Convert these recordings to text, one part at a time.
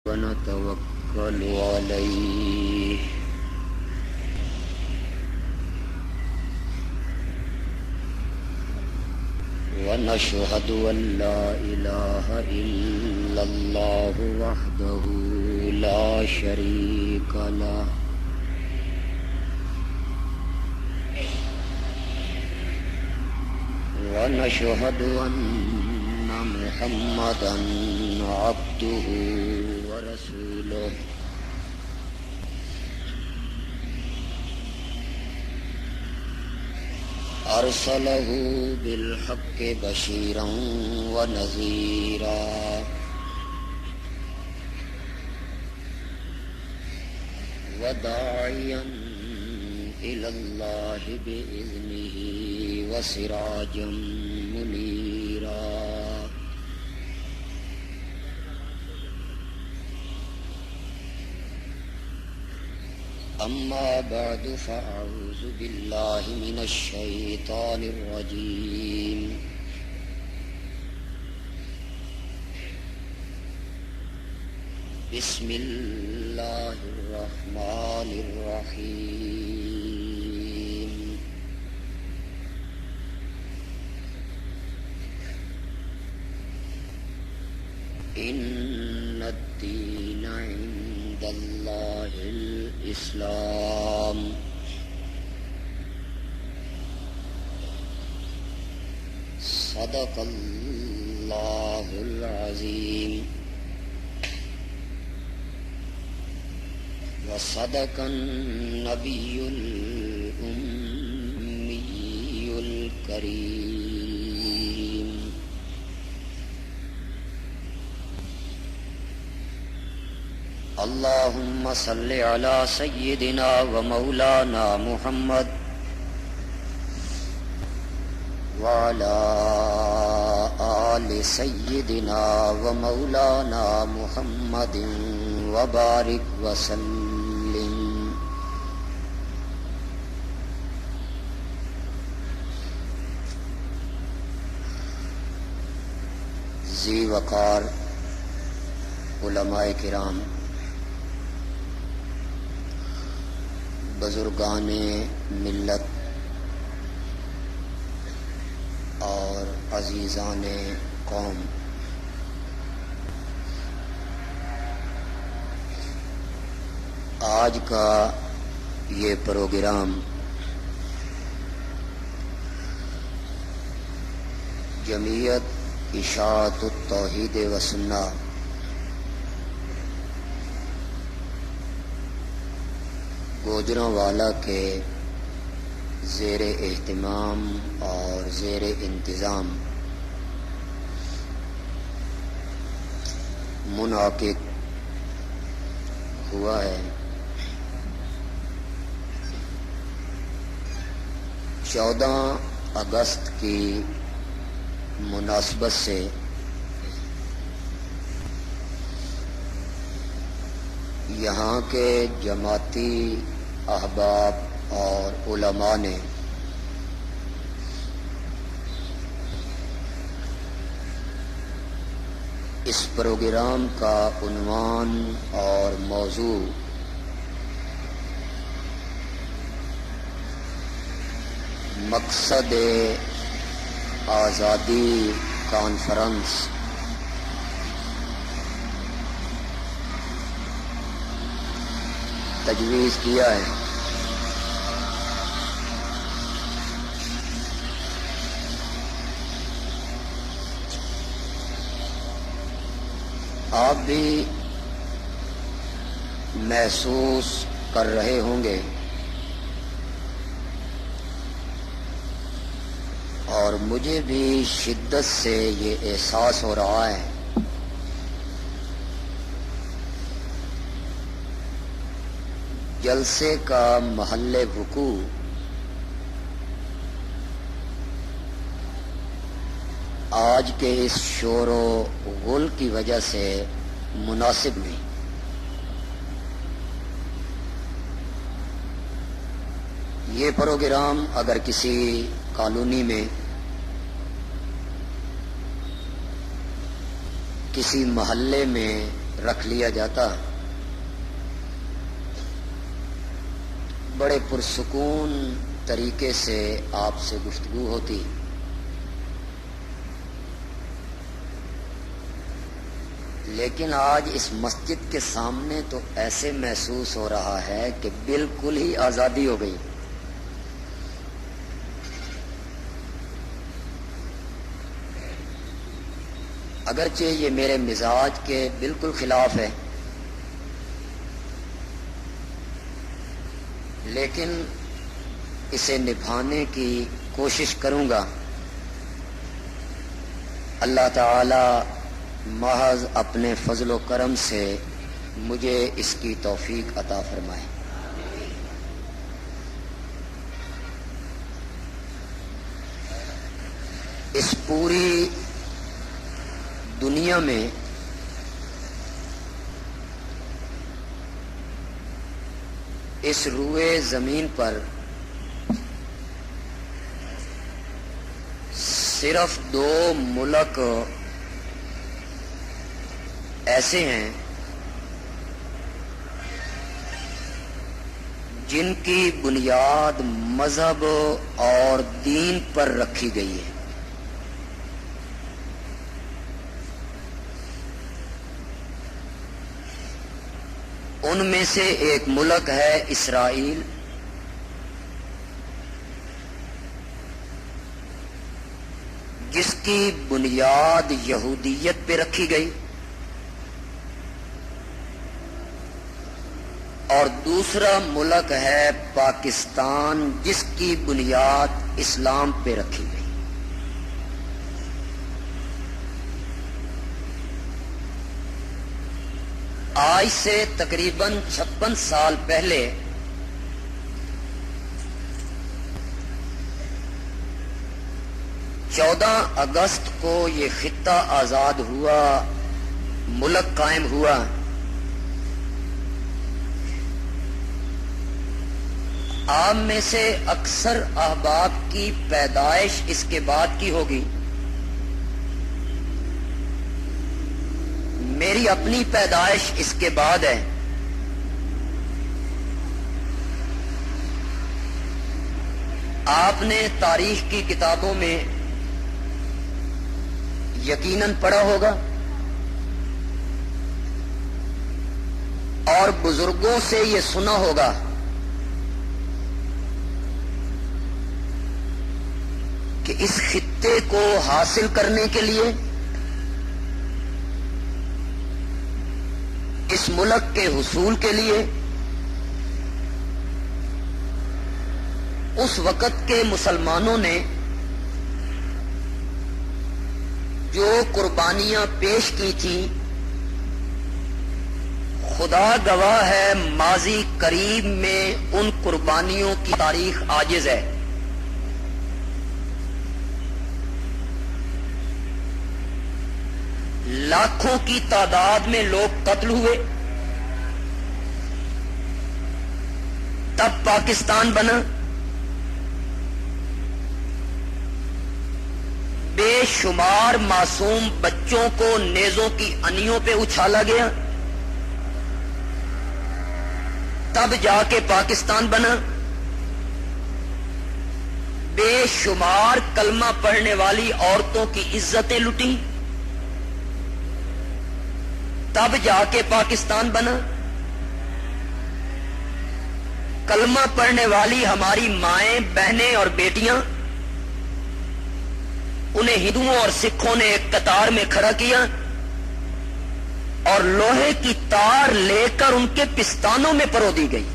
ونتوكل عليه ونشهد أن لا إله إلا الله وحده لا شريك له ونشهد أن محمدا عبده ورسوله أرسله بالحق بشيرا ونذيرا وداعيا إلى الله بإذنه وسراجا منيرا أما بعد فأعوذ بالله من الشيطان الرجيم بسم الله الرحمن الرحيم إن الدين عند الله الإسلام صدق الله العظيم وصدق النبي الأمي الكريم اللهم صل على سيدنا ومولانا محمد وعلى آل سيدنا ومولانا محمد وبارك وسلم ذی وقار علماء کرام، بزرگان ملت اور عزیزان قوم، آج کا یہ پروگرام جمعیت اشاعت التوحید و سنہ گوجرانوالا کے زیر اہتمام اور زیر انتظام منعقد ہوا ہے۔ 14 اگست کی مناسبت سے یہاں کے جماعتی احباب اور علماء نے اس پروگرام کا عنوان اور موضوع مقصد آزادی کانفرنس تجویز کیا ہے۔ آپ بھی محسوس کر رہے ہوں گے اور مجھے بھی شدت سے یہ احساس ہو رہا ہے جلسے کا محل وقوع آج کے اس شور و غل کی وجہ سے مناسب نہیں۔ یہ پروگرام اگر کسی کالونی میں کسی محلے میں رکھ لیا جاتا بڑے پرسکون طریقے سے آپ سے گفتگو ہوتی، لیکن آج اس مسجد کے سامنے تو ایسے محسوس ہو رہا ہے کہ بالکل ہی آزادی ہو گئی۔ اگرچہ یہ میرے مزاج کے بالکل خلاف ہے، لیکن اسے نبھانے کی کوشش کروں گا۔ اللہ تعالی محض اپنے فضل و کرم سے مجھے اس کی توفیق عطا فرمائے۔ اس پوری دنیا میں اس روئے زمین پر صرف 2 ملک ایسے ہیں جن کی بنیاد مذہب اور دین پر رکھی گئی ہے۔ ان میں سے ایک ملک ہے اسرائیل، جس کی بنیاد یہودیت پہ رکھی گئی، اور دوسرا ملک ہے پاکستان، جس کی بنیاد اسلام پہ رکھی گئی۔ آج سے تقریباً 56 سال پہلے چودہ اگست کو یہ خطہ آزاد ہوا، ملک قائم ہوا۔ آپ میں سے اکثر احباب کی پیدائش اس کے بعد کی ہوگی، میری اپنی پیدائش اس کے بعد ہے۔ آپ نے تاریخ کی کتابوں میں یقیناً پڑھا ہوگا اور بزرگوں سے یہ سنا ہوگا کہ اس خطے کو حاصل کرنے کے لیے، اس ملک کے حصول کے لیے، اس وقت کے مسلمانوں نے جو قربانیاں پیش کی تھیں، خدا گواہ ہے ماضی قریب میں ان قربانیوں کی تاریخ عاجز ہے۔ لاکھوں کی تعداد میں لوگ قتل ہوئے، تب پاکستان بنا۔ بے شمار معصوم بچوں کو نیزوں کی انیوں پہ اچھالا گیا، تب جا کے پاکستان بنا۔ بے شمار کلمہ پڑھنے والی عورتوں کی عزتیں لٹیں، تب جا کے پاکستان بنا۔ کلمہ پڑھنے والی ہماری مائیں، بہنیں اور بیٹیاں، انہیں ہندوؤں اور سکھوں نے ایک قطار میں کھڑا کیا اور لوہے کی تار لے کر ان کے پستانوں میں پرو دی گئی۔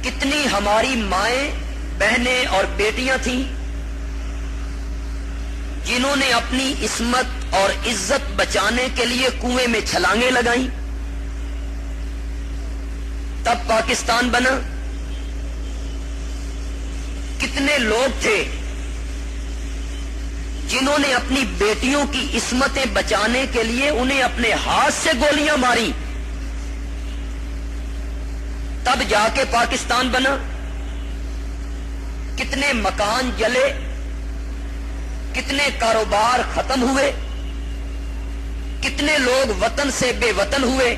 کتنی ہماری مائیں، بہنیں اور بیٹیاں تھیں جنہوں نے اپنی عصمت اور عزت بچانے کے لیے کنویں میں چھلانگیں لگائیں، تب پاکستان بنا۔ کتنے لوگ تھے جنہوں نے اپنی بیٹیوں کی عصمتیں بچانے کے لیے انہیں اپنے ہاتھ سے گولیاں ماری، تب جا کے پاکستان بنا۔ کتنے مکان جلے، کتنے کاروبار ختم ہوئے، کتنے لوگ وطن سے بے وطن ہوئے،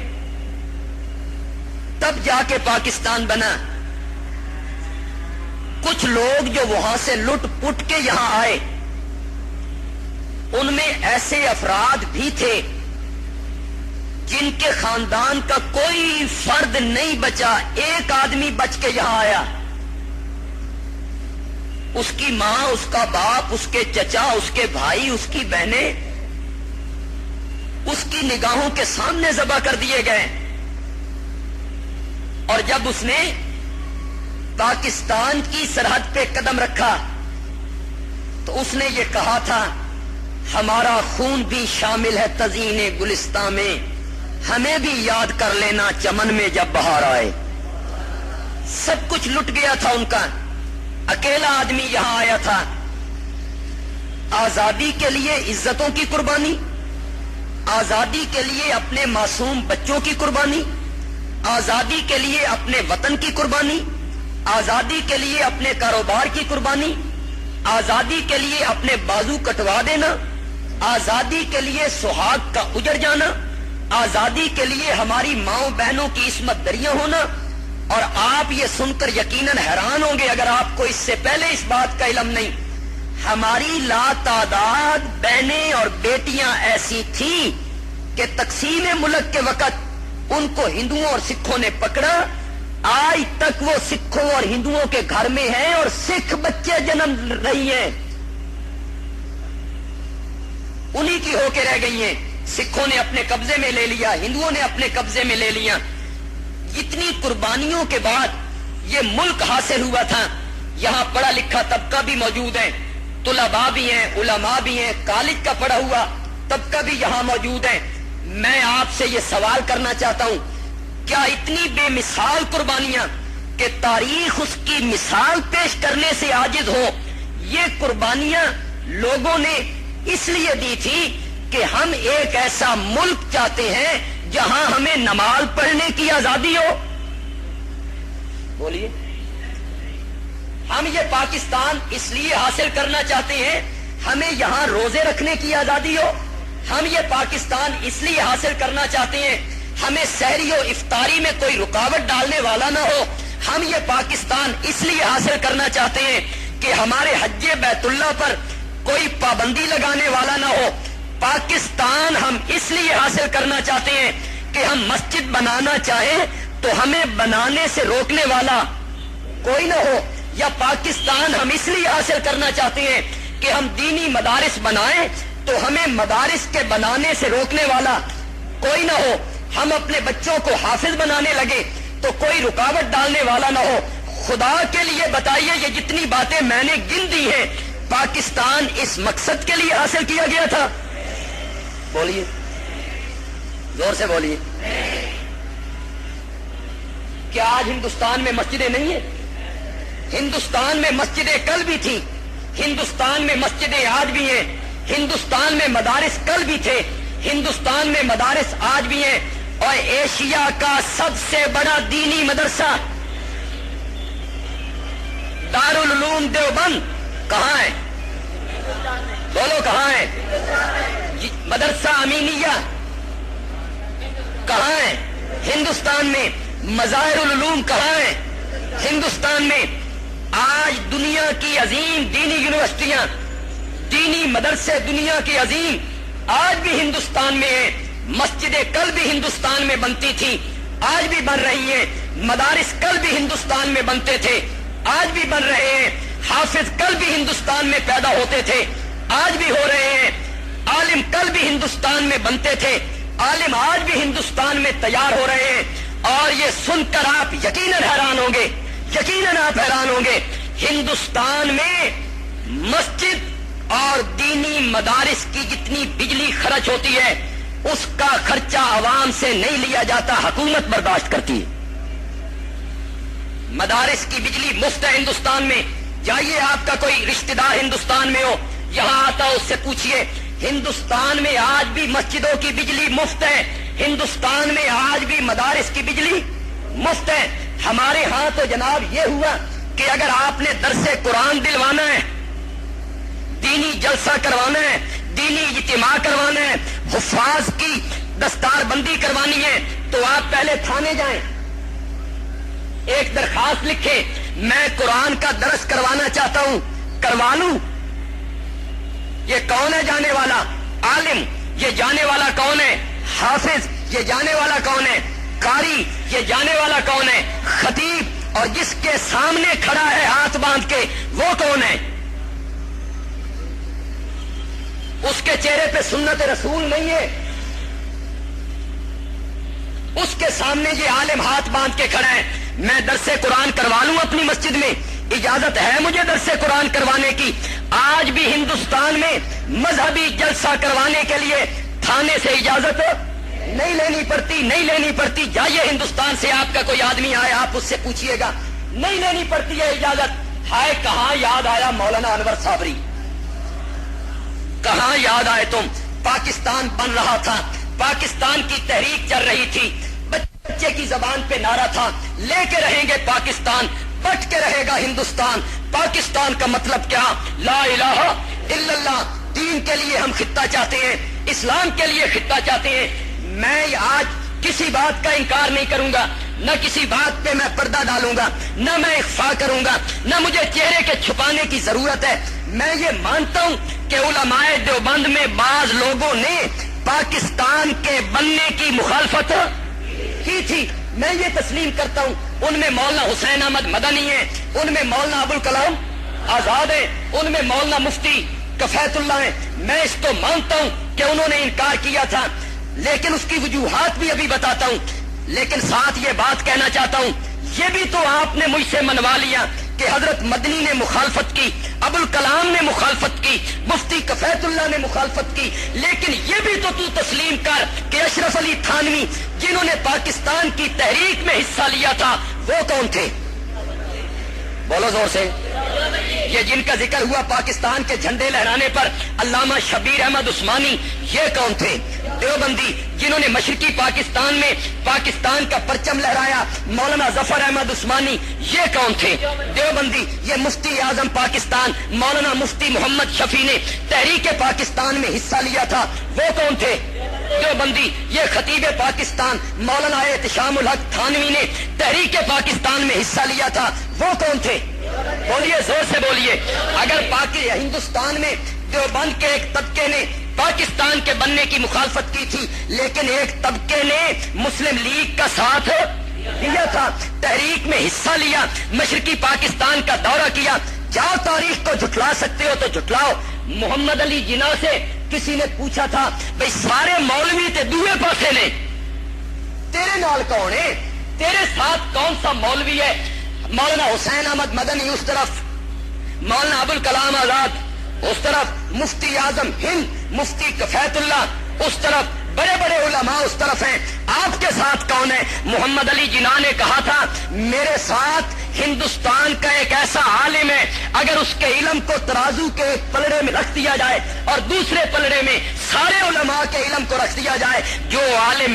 تب جا کے پاکستان بنا۔ کچھ لوگ جو وہاں سے لٹ پٹ کے یہاں آئے، ان میں ایسے افراد بھی تھے جن کے خاندان کا کوئی فرد نہیں بچا، ایک آدمی بچ کے یہاں آیا، اس کی ماں، اس کا باپ، اس کے چچا، اس کے بھائی، اس کی بہنیں اس کی نگاہوں کے سامنے ذبح کر دیے گئے۔ اور جب اس نے پاکستان کی سرحد پہ قدم رکھا تو اس نے یہ کہا تھا، ہمارا خون بھی شامل ہے تزئین گلستان میں، ہمیں بھی یاد کر لینا چمن میں جب بہار آئے۔ سب کچھ لٹ گیا تھا ان کا، اکیلا آدمی یہاں آیا تھا۔ آزادی کے لیے عزتوں کی قربانی، آزادی کے لیے اپنے معصوم بچوں کی قربانی، آزادی کے لیے اپنے وطن کی قربانی، آزادی کے لیے اپنے کاروبار کی قربانی، آزادی کے لیے اپنے بازو کٹوا دینا، آزادی کے لیے سہاگ کا اجڑ جانا، آزادی کے لیے ہماری ماؤں بہنوں کی عصمت دریاں ہونا۔ اور آپ یہ سن کر یقیناً حیران ہوں گے اگر آپ کو اس سے پہلے اس بات کا علم نہیں، ہماری لاتعداد بہنیں اور بیٹیاں ایسی تھیں کہ تقسیم ملک کے وقت ان کو ہندوؤں اور سکھوں نے پکڑا، آج تک وہ سکھوں اور ہندوؤں کے گھر میں ہیں اور سکھ بچے جنم رہی ہیں، انہی کی ہو کے رہ گئی ہیں۔ سکھوں نے اپنے قبضے میں لے لیا، ہندوؤں نے اپنے قبضے میں لے لیا۔ اتنی قربانیوں کے بعد یہ ملک حاصل ہوا تھا۔ یہاں پڑھا لکھا طبقہ بھی موجود ہے، طلباء بھی ہیں، علماء بھی ہیں، کالج کا پڑھا ہوا طبقہ بھی یہاں موجود ہے۔ میں آپ سے یہ سوال کرنا چاہتا ہوں، کیا اتنی بے مثال قربانیاں کہ تاریخ اس کی مثال پیش کرنے سے عاجز ہو، یہ قربانیاں لوگوں نے اس لیے دی تھی کہ ہم ایک ایسا ملک چاہتے ہیں جہاں ہمیں نماز پڑھنے کی آزادی ہو؟ بولیے، ہم یہ پاکستان اس لیے حاصل کرنا چاہتے ہیں ہمیں یہاں روزے رکھنے کی آزادی ہو، ہم یہ پاکستان اس لیے حاصل کرنا چاہتے ہیں ہمیں سحری و افطاری میں کوئی رکاوٹ ڈالنے والا نہ ہو، ہم یہ پاکستان اس لیے حاصل کرنا چاہتے ہیں کہ ہمارے حج بیت اللہ پر کوئی پابندی لگانے والا نہ ہو۔ پاکستان ہم اس لیے حاصل کرنا چاہتے ہیں کہ ہم مسجد بنانا چاہیں تو ہمیں بنانے سے روکنے والا کوئی نہ ہو، یا پاکستان ہم اس لیے حاصل کرنا چاہتے ہیں کہ ہم دینی مدارس بنائیں تو ہمیں مدارس کے بنانے سے روکنے والا کوئی نہ ہو، ہم اپنے بچوں کو حافظ بنانے لگے تو کوئی رکاوٹ ڈالنے والا نہ ہو۔ خدا کے لیے بتائیے، یہ جتنی باتیں میں نے گن دی ہیں پاکستان اس مقصد کے لیے حاصل کیا گیا تھا؟ بولیے، زور سے بولیے۔ کیا آج ہندوستان میں مسجدیں نہیں ہیں؟ ہندوستان میں مسجدیں کل بھی تھیں، ہندوستان میں مسجدیں آج بھی ہیں، ہندوستان میں مدارس کل بھی تھے، ہندوستان میں مدارس آج بھی ہیں، اور ایشیا کا سب سے بڑا دینی مدرسہ دارالعلوم دیوبند کہاں ہے؟ بولو کہاں ہے؟ مدرسہ امینیہ کہاں ہے؟ ہندوستان میں۔ مظاہر العلوم کہاں ہے؟ ہندوستان میں۔ آج دنیا کی عظیم دینی یونیورسٹیاں، دینی مدرسے دنیا کی عظیم آج بھی ہندوستان میں ہیں۔ مسجدیں کل بھی ہندوستان میں بنتی تھیں، آج بھی بن رہی ہیں۔ مدارس کل بھی ہندوستان میں بنتے تھے، آج بھی بن رہے ہیں۔ حافظ کل بھی ہندوستان میں پیدا ہوتے تھے، آج بھی ہو رہے ہیں۔ عالم کل بھی ہندوستان میں بنتے تھے، عالم آج بھی ہندوستان میں تیار ہو رہے ہیں۔ اور یہ سن کر آپ یقیناً حیران ہوں گے، یقیناً آپ حیران ہوں گے، ہندوستان میں مسجد اور دینی مدارس کی جتنی بجلی خرچ ہوتی ہے اس کا خرچہ عوام سے نہیں لیا جاتا، حکومت برداشت کرتی ہے۔ مدارس کی بجلی مفت ہے ہندوستان میں۔ جائیے، آپ کا کوئی رشتہ دار ہندوستان میں ہو، یہاں آتا اس سے پوچھئے، ہندوستان میں آج بھی مسجدوں کی بجلی مفت ہے، ہندوستان میں آج بھی مدارس کی بجلی مفت ہے۔ ہمارے ہاں تو جناب یہ ہوا کہ اگر آپ نے درس قرآن دلوانا ہے، دینی جلسہ کروانا ہے، دینی اجتماع کروانا ہے، حفاظ کی دستار بندی کروانی ہے، تو آپ پہلے تھانے جائیں، ایک درخواست لکھیں، میں قرآن کا درس کروانا چاہتا ہوں، کروا لوں۔ یہ کون ہے جانے والا؟ عالم۔ یہ جانے والا کون ہے؟ حافظ۔ یہ جانے والا کون ہے؟ قاری۔ یہ جانے والا کون ہے؟ خطیب۔ اور جس کے سامنے کھڑا ہے ہاتھ باندھ کے وہ کون ہے؟ اس کے چہرے پہ سنت رسول نہیں ہے، اس کے سامنے یہ عالم ہاتھ باندھ کے کھڑا ہے۔ میں درس قرآن کروا لوں اپنی مسجد میں، اجازت ہے مجھے درس قرآن کروانے کی۔ آج بھی ہندوستان میں مذہبی جلسہ کروانے کے لیے تھانے سے اجازت نہیں لینی پڑتی۔ جائیے ہندوستان سے آپ کا کوئی آدمی آئے، آپ اس سے پوچھئے گا، نہیں لینی پڑتی ہے اجازت۔ ہائے کہاں یاد آیا مولانا انور صابری، کہاں یاد آئے تم؟ پاکستان بن رہا تھا، پاکستان کی تحریک چل رہی تھی، بچے کی زبان پہ نعرہ تھا، لے کے رہیں گے پاکستان، بٹ کے رہے گا ہندوستان۔ پاکستان کا مطلب کیا؟ لا الہ الا اللہ۔ دین کے لیے ہم خطہ چاہتے ہیں، اسلام کے لیے خطہ چاہتے ہیں۔ میں آج کسی بات کا انکار نہیں کروں گا، نہ کسی بات پہ میں پردہ ڈالوں گا، نہ میں اخفا کروں گا، نہ مجھے چہرے کے چھپانے کی ضرورت ہے۔ میں یہ مانتا ہوں کہ علماء دیوبند میں بعض لوگوں نے پاکستان کے بننے کی مخالفت کی تھی، میں یہ تسلیم کرتا ہوں۔ ان میں مولانا حسین احمد مدنی ہے، ان میں مولانا ابوالکلام آزاد ہے، ان میں مولانا مفتی کفایت اللہ ہے۔ میں اس کو مانتا ہوں کہ انہوں نے انکار کیا تھا، لیکن اس کی وجوہات بھی ابھی بتاتا ہوں۔ لیکن ساتھ یہ بات کہنا چاہتا ہوں، یہ بھی تو آپ نے مجھ سے منوا لیا کہ حضرت مدنی نے مخالفت کی، ابوالکلام نے مخالفت کی، مفتی کفایت اللہ نے مخالفت کی، لیکن یہ بھی تو تسلیم کر کہ اشرف علی تھانوی جنہوں نے پاکستان کی تحریک میں حصہ لیا تھا وہ کون تھے؟ بولو زور سے۔ یہ جن کا ذکر ہوا پاکستان کے جھنڈے لہرانے پر، علامہ شبیر احمد عثمانی، یہ کون تھے؟ دیوبندی جنہوں نے مشرقی پاکستان میں پاکستان کا پرچم لہرایا، مولانا ظفر احمد عثمانی، یہ کون تھے؟ دیوبندی۔ یہ مفتی اعظم پاکستان مولانا مفتی محمد شفیع نے تحریک پاکستان میں حصہ لیا تھا، وہ کون تھے؟ دیوبندی۔ یہ خطیب پاکستان مولانا احتشام الحق تھانوی نے تحریک پاکستان میں حصہ لیا تھا، وہ کون تھے؟ بولیے، زور سے بولیے۔ اگر ہندوستان میں دیوبند کے ایک طبقے نے پاکستان کے بننے کی مخالفت کی تھی، لیکن ایک طبقے نے مسلم لیگ کا ساتھ دیا تھا، تحریک میں حصہ لیا، مشرقی پاکستان کا دورہ کیا، جاؤ تاریخ کو جھٹلا سکتے ہو تو جھٹلاؤ۔ محمد علی جناح سے کسی نے پوچھا تھا، بھئی سارے مولوی تے دوے پاسے نے، تیرے نال کون ہے؟ تیرے ساتھ کون سا مولوی ہے؟ مولانا حسین احمد مدنی اس طرف، مولانا ابوالکلام آزاد اس طرف، مفتی اعظم ہند مفتی کفایت اللہ اس طرف، بڑے بڑے علماء اس طرف ہیں۔ آپ کے ساتھ کون ہے؟ محمد علی جناح نے کہا تھا، میرے ساتھ ہندوستان کا ایک ایسا عالم ہے، اگر اس کے علم کو ترازو کے ایک پلڑے میں رکھ دیا جائے اور دوسرے پلڑے میں سارے علماء کے علم کو رکھ دیا جائے، جو عالم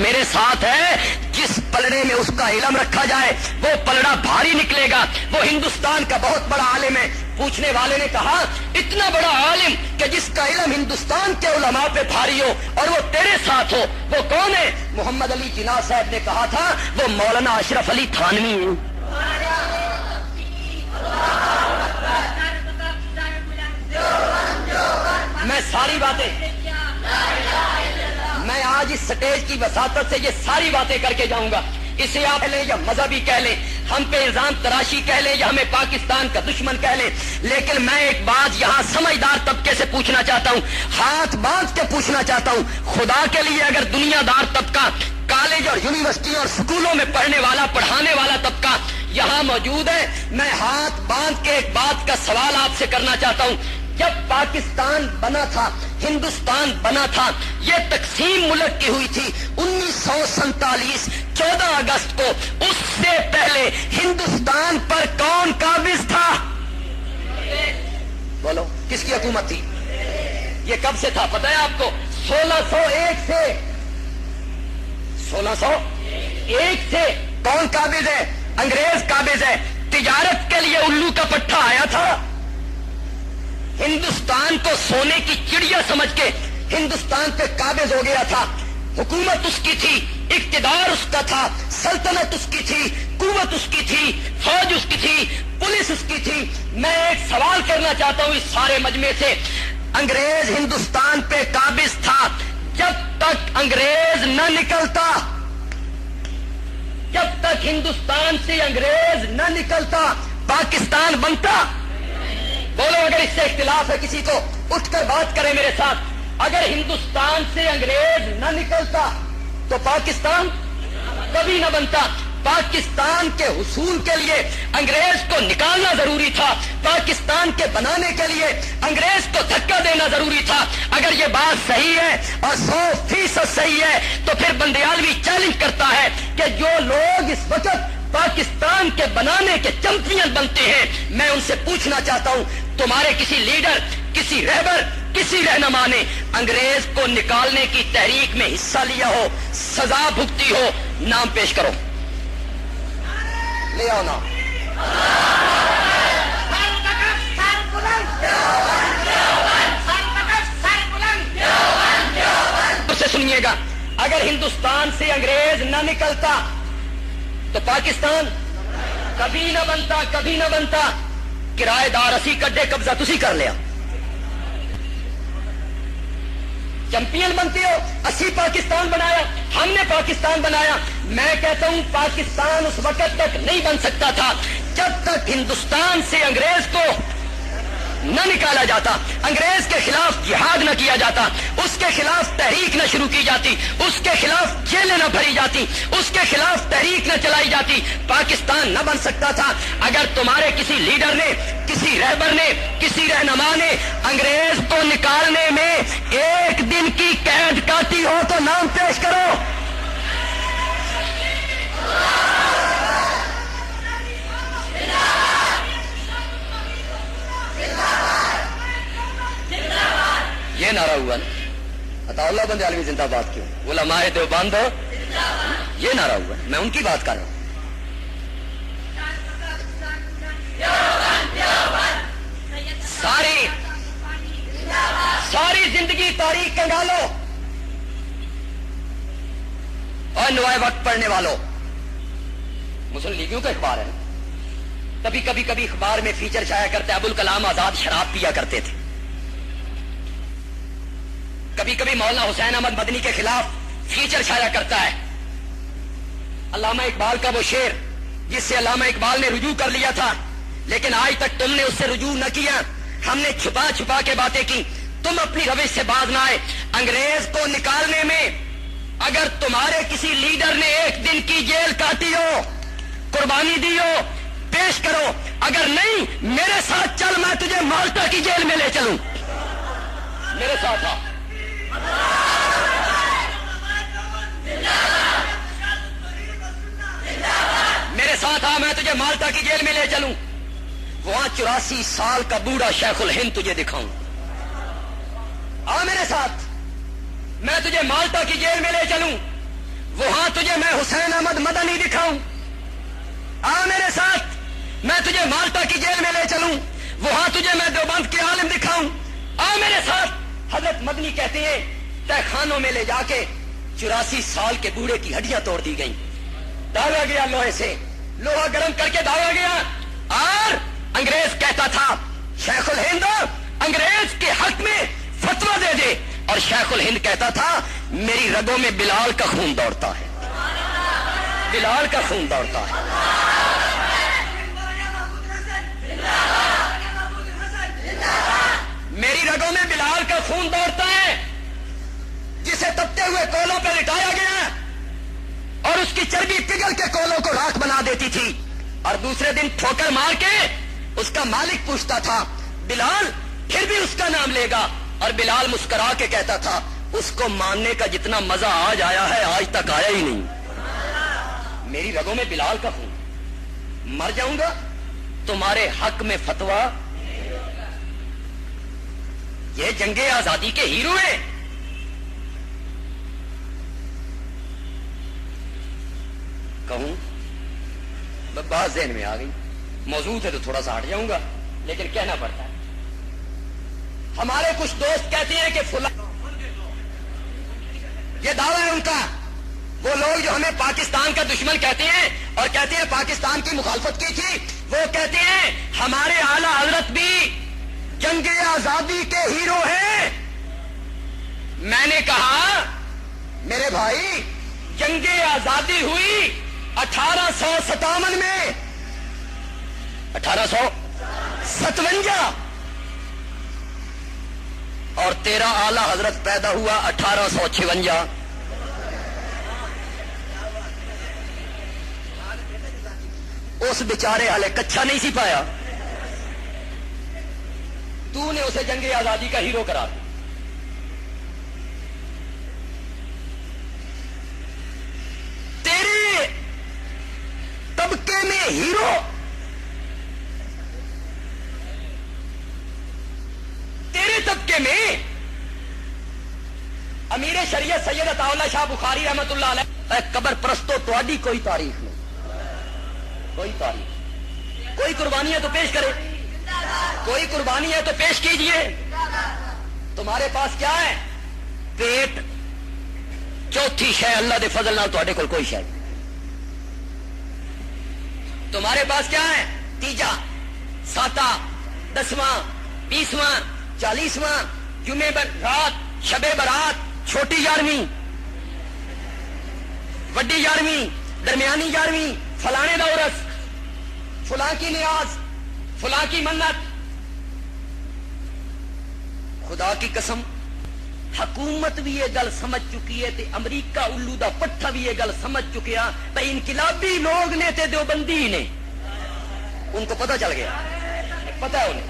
میرے ساتھ ہے، جس پلڑے میں اس کا علم رکھا جائے وہ پلڑا بھاری نکلے گا، وہ ہندوستان کا بہت بڑا عالم ہے۔ پوچھنے والے نے کہا، اتنا بڑا عالم کہ جس کا علم ہندوستان کے علماء پہ بھاری ہو اور وہ تیرے ساتھ ہو، وہ کون ہے؟ محمد علی جناح صاحب نے کہا تھا، وہ مولانا اشرف علی تھانوی ہیں۔ میں ساری باتیں، میں آج اس سٹیج کی وساطت سے یہ ساری باتیں کر کے جاؤں گا۔ اسے آپ کہہ لیں یا مذہبی کہہ لیں، ہم پہ الزام تراشی کہہ لیں یا ہمیں پاکستان کا دشمن کہہ لیں، لیکن میں ایک بات یہاں سمجھدار طبقے سے پوچھنا چاہتا ہوں، ہاتھ باندھ کے پوچھنا چاہتا ہوں، خدا کے لیے اگر دنیا دار طبقہ، کالج اور یونیورسٹی اور سکولوں میں پڑھنے والا پڑھانے والا طبقہ یہاں موجود ہے، میں ہاتھ باندھ کے ایک بات کا سوال آپ سے کرنا چاہتا ہوں۔ جب پاکستان بنا تھا، ہندوستان بنا تھا، یہ تقسیم ملک کی ہوئی تھی 1947 14 اگست کو، اس سے پہلے ہندوستان پر کون قابض تھا؟ بولو، کس کی حکومت تھی؟ یہ کب سے تھا پتہ ہے آپ کو؟ 1601 سے 1601 سے کون قابض ہے؟ انگریز قابض ہے۔ تجارت کے لیے الو کا پٹھا آیا تھا، ہندوستان کو سونے کی چڑیا سمجھ کے ہندوستان پہ قابض ہو گیا تھا. حکومت اس کی تھی, اقتدار اس کا تھا, سلطنت اس کی تھی, قوت اس کی تھی, فوج اس کی تھی, پولیس اس کی تھی. میں ایک سوال کرنا چاہتا ہوں اس سارے مجمع سے. انگریز ہندوستان پہ قابض تھا, جب تک انگریز نہ نکلتا, جب تک ہندوستان سے انگریز نہ نکلتا, پاکستان بنتا؟ بولو اگر اس سے اختلاف ہے کسی کو, اٹھ کر بات کریں میرے ساتھ. اگر ہندوستان سے انگریز نہ نکلتا تو پاکستان کبھی نہ بنتا. پاکستان کے حصول کے لیے انگریز کو نکالنا ضروری تھا, پاکستان کے بنانے کے لیے انگریز کو دھکا دینا ضروری تھا. اگر یہ بات صحیح ہے اور 100% صحیح ہے تو پھر بندیالوی چیلنج کرتا ہے کہ جو لوگ اس وقت پاکستان کے بنانے کے چیمپئن بنتے ہیں, میں ان سے پوچھنا چاہتا ہوں, تمہارے کسی لیڈر, کسی رہبر, کسی رہنما نے انگریز کو نکالنے کی تحریک میں حصہ لیا ہو, سزا بھگتی ہو, نام پیش کرو, لے آؤ نام. اسے سنیے گا, اگر ہندوستان سے انگریز نہ نکلتا تو پاکستان کبھی نہ بنتا, کبھی نہ بنتا. کرایہ دار اسی کڈے قبضہ تسی کر لیا, چیمپئن بنتے ہو, اسی پاکستان بنایا, ہم نے پاکستان بنایا. میں کہتا ہوں پاکستان اس وقت تک نہیں بن سکتا تھا جب تک ہندوستان سے انگریز کو نہ نکالا جاتا, انگریز کے خلاف جہاد نہ کیا جاتا, اس کے خلاف تحریک نہ شروع کی جاتی, اس کے خلاف جیلیں نہ بھری جاتی, اس کے خلاف تحریک نہ چلائی جاتی, پاکستان نہ بن سکتا تھا. اگر تمہارے کسی لیڈر نے, کسی رہبر نے, کسی رہنما نے انگریز کو نکالنے میں ایک دن کی قید کاٹی ہو تو نام پیش کرو. یہ نعرہ ہوا نا, عطا اللہ بندیالوی زندہ باد کیوں, علماء دیوبند یہ نعرہ ہوا, میں ان کی بات کر رہا ہوں. ساری زندگی تاریخ کنگالو اور نوائے وقت پڑھنے والوں, مسلم لیگیوں کا اخبار ہے, کبھی کبھی اخبار میں فیچر شائع کرتے ابوالکلام آزاد شراب پیا کرتے تھے, کبھی کبھی مولانا حسین احمد مدنی کے خلاف فیچر شائع کرتا ہے. علامہ اقبال کا وہ شعر جس سے علامہ اقبال نے رجوع کر لیا تھا, لیکن آج تک تم نے اس سے رجوع نہ کیا, ہم نے چھپا چھپا کے باتیں کی, تم اپنی روش سے باز نہ آئے. انگریز کو نکالنے میں اگر تمہارے کسی لیڈر نے ایک دن کی جیل کاٹی ہو, قربانی دی ہو, پیش کرو. اگر نہیں, میرے ساتھ چل, میں تجھے مالٹا کی جیل میں لے چلوں. میرے ساتھ آ, میرے ساتھ آ, میں تجھے مالٹا کی جیل میں لے چلوں. وہاں 84 سال کا بوڑھا شیخ الہند تجھے دکھاؤں. آ میرے ساتھ, میں تجھے مالٹا کی جیل میں لے چلوں. وہاں تجھے میں حسین احمد مدنی دکھاؤں. آ میرے ساتھ, میں تجھے مالٹا کی جیل میں لے چلوں. وہاں تجھے میں دیوبند کے عالم دکھاؤں. آ میرے ساتھ. حضرت مدنی کہتے ہیں تہ خانوں میں لے جا کے 84 سال کے بوڑھے کی ہڈیاں توڑ دی گئیں, ڈالا گیا لوہے سے, لوہا گرم کر کے ڈالا گیا. اور انگریز کہتا تھا شیخ الہند انگریز کے حق میں فتوا دے دے, اور شیخ الہند کہتا تھا میری رگوں میں بلال کا خون دوڑتا ہے, بلال کا خون دوڑتا ہے. میری رگوں میں بلال کا خون دوڑتا ہے, جسے تپتے ہوئے کولوں پہ لٹایا گیا اور اس کی چربی پگھل کے کولوں کو راکھ بنا دیتی تھی, اور دوسرے دن ٹھوکر مار کے اس کا مالک پوچھتا تھا بلال پھر بھی اس کا نام لے گا, اور بلال مسکرا کے کہتا تھا اس کو ماننے کا جتنا مزہ آج آیا ہے آج تک آیا ہی نہیں. میری رگوں میں بلال کا خون, مر جاؤں گا تمہارے حق میں فتوا. یہ جنگ آزادی کے ہیرو ہیں. کہوں بات ذہن میں آ گئی, موضوع ہے تو تھوڑا سا ہٹ جاؤں گا, لیکن کہنا پڑتا ہے. ہمارے کچھ دوست کہتے ہیں کہ فلاں، یہ دعویٰ ہے ان کا، وہ لوگ جو ہمیں پاکستان کا دشمن کہتے ہیں اور کہتے ہیں پاکستان کی مخالفت کی تھی، وہ کہتے ہیں ہمارے اعلیٰ حضرت بھی جنگ آزادی کے ہیرو ہیں۔ میں نے کہا میرے بھائی، جنگ آزادی ہوئی 1857 میں، 1857، اور تیرا اعلیٰ حضرت پیدا ہوا 1856۔ اس بیچارے ہالے کچھا نہیں سی پایا، تو نے اسے جنگ آزادی کا ہیرو کرا دیا۔ تیرے طبقے میں ہیرو، تیرے طبقے میں امیر شریعت سید عطا اللہ شاہ بخاری رحمت اللہ علیہ، اے قبر پرستو، تہاڈی کوئی تاریخ نہیں، کوئی تاریخ، کوئی قربانی ہے تو پیش کرے، کوئی قربانی ہے تو پیش کیجئے۔ تمہارے پاس کیا ہے؟ پیٹ، چوتھی شے اللہ دے فضل نال تہاڈے کول کوئی شے۔ تمہارے پاس کیا ہے؟ تیجا، ساتا، 10واں، 20واں، 40واں، جمعے رات، شب برات، چھوٹی 11ویں، وڈی 11ویں، درمیانی 11ویں، فلانے دا عرس، فلاں کی نیاز، فلاں کی منت۔ خدا کی قسم، حکومت بھی یہ گل سمجھ چکی ہے تے امریکہ الو دا پٹھا بھی یہ گل سمجھ چکیا، تے انقلابی لوگ نے تے دیوبندی نے، ان کو پتہ چل گیا، پتہ ہے انہیں۔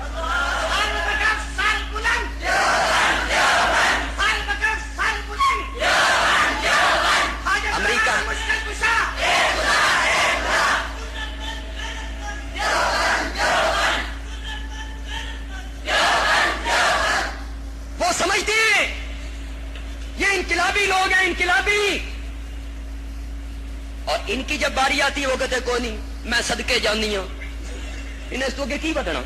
امریکہ وہ سمجھتے ہیں یہ انقلابی لوگ ہیں، انقلابی، اور ان کی جب باری آتی ہے وہ کہتے کوئی نہیں، میں صدقے جانی ہوں، انہیں اس تو کی بدنا،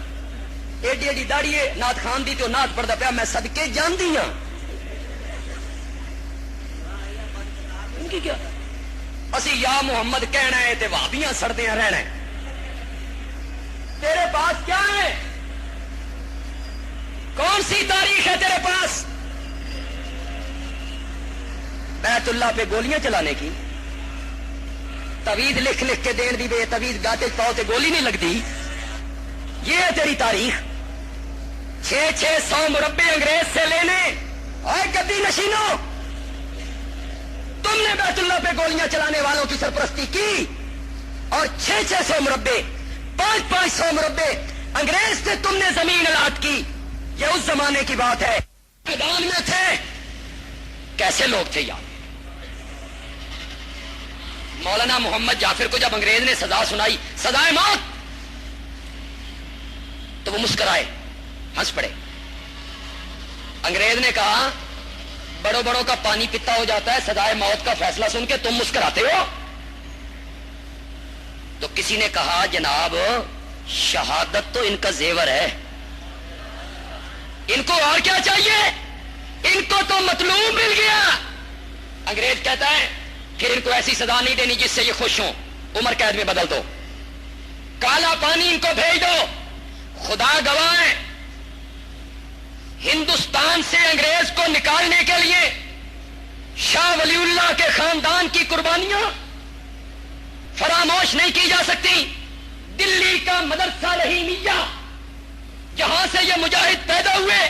ایڈی ایڈی داڑھی ہے، نعت خان دی تو نعت پڑھتا پیا، میں صدقے جانتی ہوں۔ ان کی کیا، اسی یا محمد کہنا ہے تے وہابیاں سڑدیاں رہنا ہے۔ تیرے پاس کیا ہے؟ کون سی تاریخ ہے تیرے پاس؟ بیت اللہ پہ گولیاں چلانے کی، تویز لکھ لکھ کے دین دی، بے تویز گاتے پاؤ تے گولی نہیں لگتی، یہ ہے تیری تاریخ۔ 600 مربے انگریز سے لینے، اے گدی نشینوں، تم نے بیت اللہ پہ گولیاں چلانے والوں کی سرپرستی کی، اور 600 مربے، 500 مربے انگریز سے تم نے زمین الاٹ کی۔ یہ اس زمانے کی بات ہے، میدان میں تھے، کیسے لوگ تھے یار۔ مولانا محمد جعفر کو جب انگریز نے سزا سنائی، سزائے موت، تو وہ مسکرائے، ہنس پڑے۔ انگریز نے کہا بڑوں بڑوں کا پانی پیتا ہو جاتا ہے، سزائے موت کا فیصلہ سن کے تم مسکراتے ہو؟ تو کسی نے کہا جناب شہادت تو ان کا زیور ہے، ان کو اور کیا چاہیے، ان کو تو مطلوب مل گیا۔ انگریز کہتا ہے پھر ان کو ایسی سزا نہیں دینی جس سے یہ خوش ہوں، عمر قید میں بدل دو، کالا پانی ان کو بھیج دو۔ خدا گواہ ہے، ہندوستان سے انگریز کو نکالنے کے لیے شاہ ولی اللہ کے خاندان کی قربانیاں فراموش نہیں کی جا سکتی۔ دلی کا مدرسہ رحیمیہ جہاں سے یہ مجاہد پیدا ہوئے،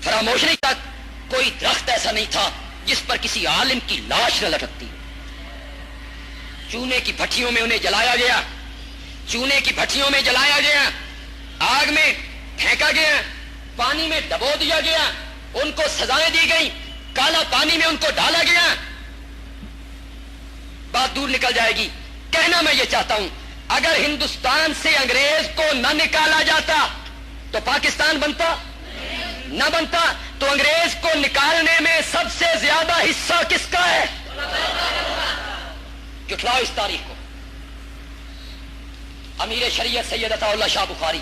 فراموش نہیں تھا۔ کوئی درخت ایسا نہیں تھا جس پر کسی عالم کی لاش نہ لٹکتی۔ چونے کی بھٹیوں میں انہیں جلایا گیا، چونے کی بھٹیوں میں جلایا گیا، آگ میں پھینکا گیا، پانی میں ڈبو دیا گیا، ان کو سزائیں دی گئی، کالا پانی میں ان کو ڈالا گیا۔ بات دور نکل جائے گی، کہنا میں یہ چاہتا ہوں اگر ہندوستان سے انگریز کو نہ نکالا جاتا تو پاکستان بنتا نہ بنتا۔ تو انگریز کو نکالنے میں سب سے زیادہ حصہ کس کا ہے؟ جٹلاؤ اس تاریخ کو۔ امیر شریعت سید عطا اللہ شاہ بخاری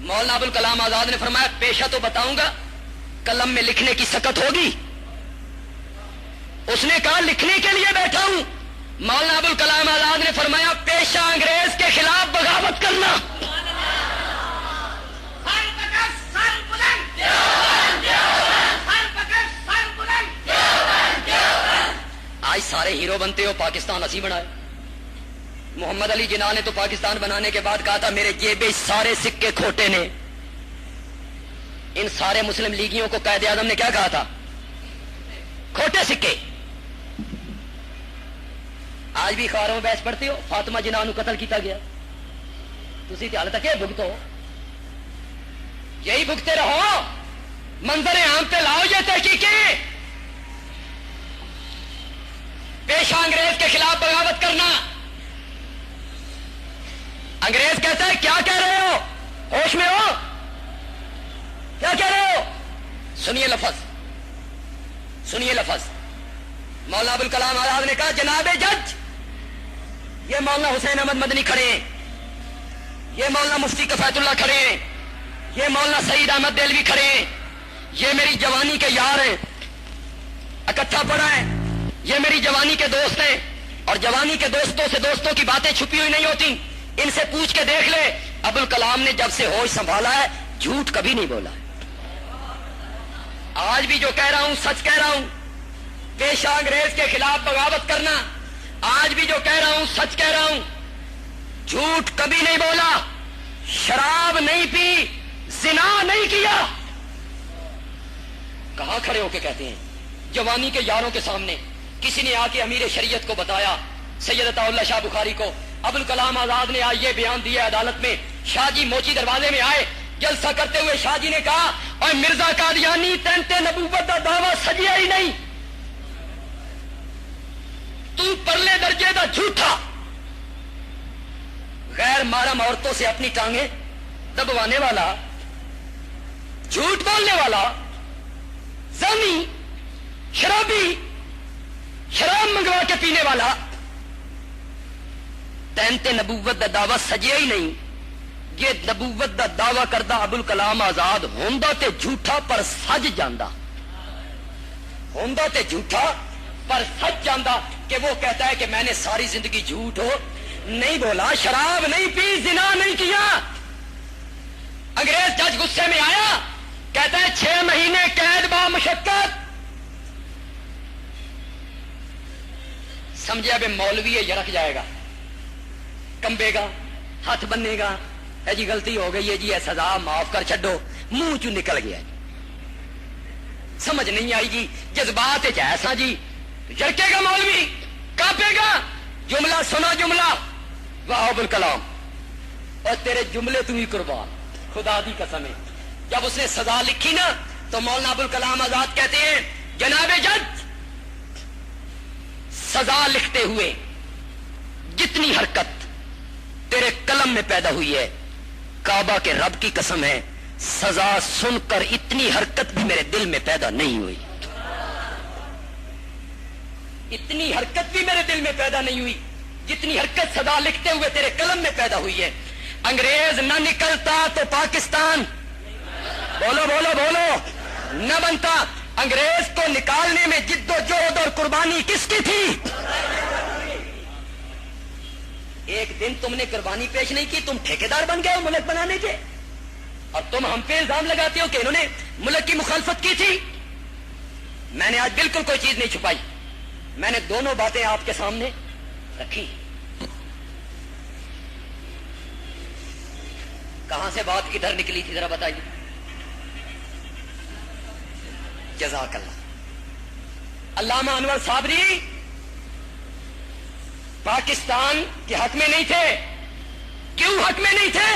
مولانا ابوال کلام آزاد نے فرمایا پیشہ تو بتاؤں گا، قلم میں لکھنے کی سکت ہوگی؟ اس نے کہا لکھنے کے لیے بیٹھا ہوں۔ مولانا ابوال کلام آزاد نے فرمایا پیشہ انگریز کے خلاف بغاوت کرنا۔ آج سارے ہیرو بنتے ہو، پاکستان اسی بنائے۔ محمد علی جناح نے تو پاکستان بنانے کے بعد کہا تھا میرے جیبے سارے سکے کھوٹے نے۔ ان سارے مسلم لیگیوں کو قائد اعظم نے کیا کہا تھا؟ کھوٹے سکے۔ آج بھی اخباروں میں بحث پڑھتے ہو، فاطمہ جناح نو قتل کیتا گیا، تسی تے حال تک یہ بھگتو، یہی بھگتے رہو، منظر عام پہ لاؤ یہ تحقیقیں۔ پیشہ انگریز کے خلاف بغاوت کرنا۔ انگریز کہتا ہے کیا کہہ رہے ہو؟ ہوش میں ہو؟ کیا کہہ رہے ہو؟ سنیے لفظ، سنیے لفظ۔ مولانا ابوال کلام آزاد نے کہا جناب جج، یہ مولانا حسین احمد مدنی کھڑے ہیں، یہ مولانا مفتی کفایت اللہ کھڑے ہیں، یہ مولانا سعید احمد دہلوی کھڑے ہیں، یہ میری جوانی کے یار ہیں، اکٹھا پڑا ہے، یہ میری جوانی کے دوست ہیں، اور جوانی کے دوستوں سے دوستوں کی باتیں چھپی ہوئی نہیں ہوتی، ان سے پوچھ کے دیکھ لے۔ ابوال کلام نے جب سے ہوش سنبھالا ہے جھوٹ کبھی نہیں بولا۔ آج بھی جو کہہ رہا ہوں سچ کہہ رہا ہوں، پیشہ انگریز کے خلاف بغاوت کرنا، آج بھی جو کہہ رہا ہوں سچ کہہ رہا ہوں، جھوٹ کبھی نہیں بولا، شراب نہیں پی، زنا نہیں کیا۔ کہاں کھڑے ہو کے کہتے ہیں؟ جوانی کے یاروں کے سامنے کسی نے آ کے امیر شریعت کو بتایا، سید عطا اللہ شاہ بخاری کو، ابوال کلام آزاد نے آج یہ بیان دیا عدالت میں۔ شاہ جی موچی دروازے میں آئے، جلسہ کرتے ہوئے شاہ جی نے کہا اور مرزا قادیانی تینتے نبوت کا دعویٰ سجیا ہی نہیں، تو پرلے درجے کا جھوٹا، غیر محرم عورتوں سے اپنی ٹانگیں دبوانے والا، جھوٹ بولنے والا، زانی، شرابی، شراب منگوا کے پینے والا، تینتے نبوت دا دعویٰ سجیا ہی نہیں۔ یہ نبوت دا دعویٰ کردہ ابوال کلام آزاد ہوندا تے جھوٹا پر سج جاندا، ہوندا تے جھوٹا پر سج جاندا، کہ وہ کہتا ہے کہ میں نے ساری زندگی جھوٹ ہو نہیں بولا، شراب نہیں پی، زنا نہیں کیا۔ انگریز جج غصے میں آیا، کہتا ہے 6 مہینے قید با مشقت۔ سمجھے اب مولوی یہ رکھ جائے گا، کمبے گا، ہاتھ بننے گا، اے جی غلطی ہو گئی ہے جی، اے سزا معاف کر چھڈو، منہ چوں نکل گیا جی، سمجھ نہیں آئی جی، جذبات ایسا جی، جھڑکے گا مولوی، کانپے گا۔ جملہ سنا جملہ، واہ ابوال کلام، اور تیرے جملے تو ہی قربان، خدا دی قسم ہے۔ جب اس نے سزا لکھی نا تو مولانا ابوال کلام آزاد کہتے ہیں جناب جج، سزا لکھتے ہوئے جتنی حرکت تیرے قلم میں پیدا ہوئی ہے، کعبہ کے رب کی قسم ہے، سزا سن کر اتنی حرکت بھی میرے دل میں پیدا نہیں ہوئی، اتنی حرکت بھی میرے دل میں پیدا نہیں ہوئی جتنی حرکت سزا لکھتے ہوئے تیرے قلم میں پیدا ہوئی ہے۔ انگریز نہ نکلتا تو پاکستان، بولو بولو بولو، نہ بنتا۔ انگریز کو نکالنے میں جد و جہد اور قربانی کس کی تھی؟ ایک دن تم نے قربانی پیش نہیں کی، تم ٹھیکیدار بن گئے ہو ملک بنانے کے، اور تم ہم پہ الزام لگاتے ہو کہ انہوں نے ملک کی مخالفت کی تھی۔ میں نے آج بالکل کوئی چیز نہیں چھپائی، میں نے دونوں باتیں آپ کے سامنے رکھی۔ کہاں سے بات کدھر نکلی تھی ذرا بتائیے؟ جزاک اللہ۔ علامہ انور صابری پاکستان کے حق میں نہیں تھے، کیوں حق میں نہیں تھے؟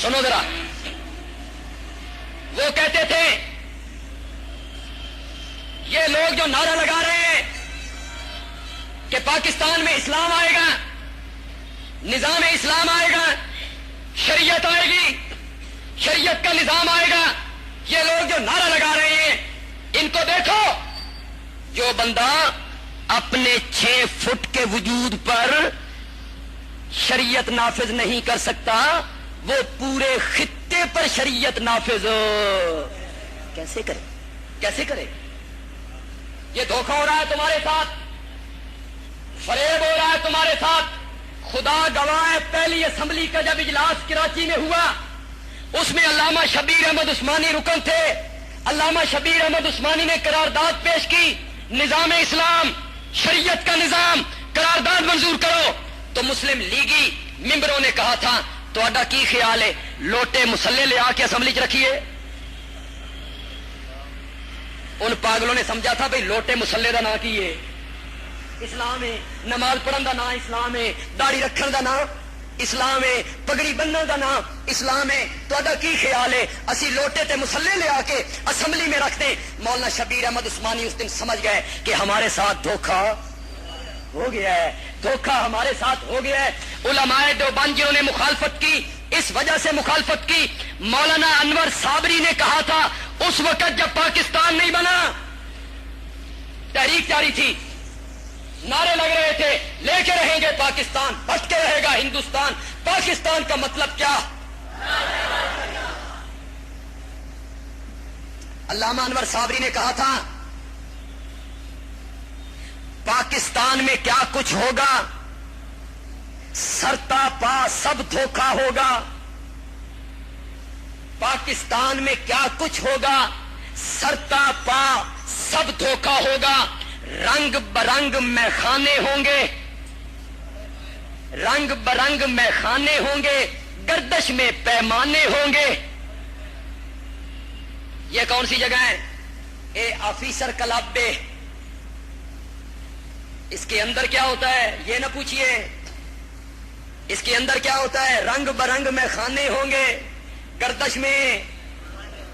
سنو ذرا، وہ کہتے تھے یہ لوگ جو نعرہ لگا رہے ہیں کہ پاکستان میں اسلام آئے گا، نظام اسلام آئے گا، شریعت آئے گی، شریعت کا نظام آئے گا، یہ لوگ جو نعرہ لگا رہے ہیں ان کو دیکھو، جو بندہ اپنے 6 فٹ کے وجود پر شریعت نافذ نہیں کر سکتا وہ پورے خطے پر شریعت نافذ ہو. کیسے کرے؟ کیسے کرے؟ یہ دھوکہ ہو رہا ہے تمہارے ساتھ، فریب ہو رہا ہے تمہارے ساتھ. خدا گواہ ہے، پہلی اسمبلی کا جب اجلاس کراچی میں ہوا، اس میں علامہ شبیر احمد عثمانی رکن تھے. علامہ شبیر احمد عثمانی نے قرارداد پیش کی، نظام اسلام، شریعت کا نظام، قرارداد منظور کرو. تو مسلم لیگی ممبروں نے کہا تھا تہاڈا کی خیال ہے لوٹے مسلے لے آ کے اسمبلی چ رکھیے؟ ان پاگلوں نے سمجھا تھا بھئی لوٹے مسلے دا نا کی ہے؟ اسلام ہے. نماز پڑھن دا نام اسلام ہے، داڑھی رکھن دا نام اسلام ہے، پگڑی بننے دا نام اسلام ہے. تہاڈا کی خیال ہے اسی لوٹے تے مسلے لے آ کے اسمبلی میں رکھ دیں؟ مولانا شبیر احمد عثمانی اس دن سمجھ گئے کہ ہمارے ساتھ دھوکہ ہو گیا ہے، دھوکہ ہمارے ساتھ ہو گیا ہے. علماء دیوبند جنہوں نے مخالفت کی، اس وجہ سے مخالفت کی. مولانا انور صابری نے کہا تھا اس وقت جب پاکستان نہیں بنا، تحریک جاری تھی، نعرے لگ رہے تھے لے کے رہیں گے پاکستان، بٹ کے رہے گا ہندوستان. پاکستان کا مطلب کیا؟ علامہ انور صابری نے کہا تھا پاکستان میں کیا کچھ ہوگا، سرتا پا سب دھوکہ ہوگا. پاکستان میں کیا کچھ ہوگا، سرتا پا سب دھوکہ ہوگا. رنگ برنگ میخانے ہوں گے، رنگ برنگ میخانے ہوں گے، گردش میں پیمانے ہوں گے. یہ کون سی جگہ ہے؟ اے آفیسر کلب ہے. اس کے اندر کیا ہوتا ہے یہ نہ پوچھئے، اس کے اندر کیا ہوتا ہے؟ رنگ برنگ میں خانے ہوں گے، گردش میں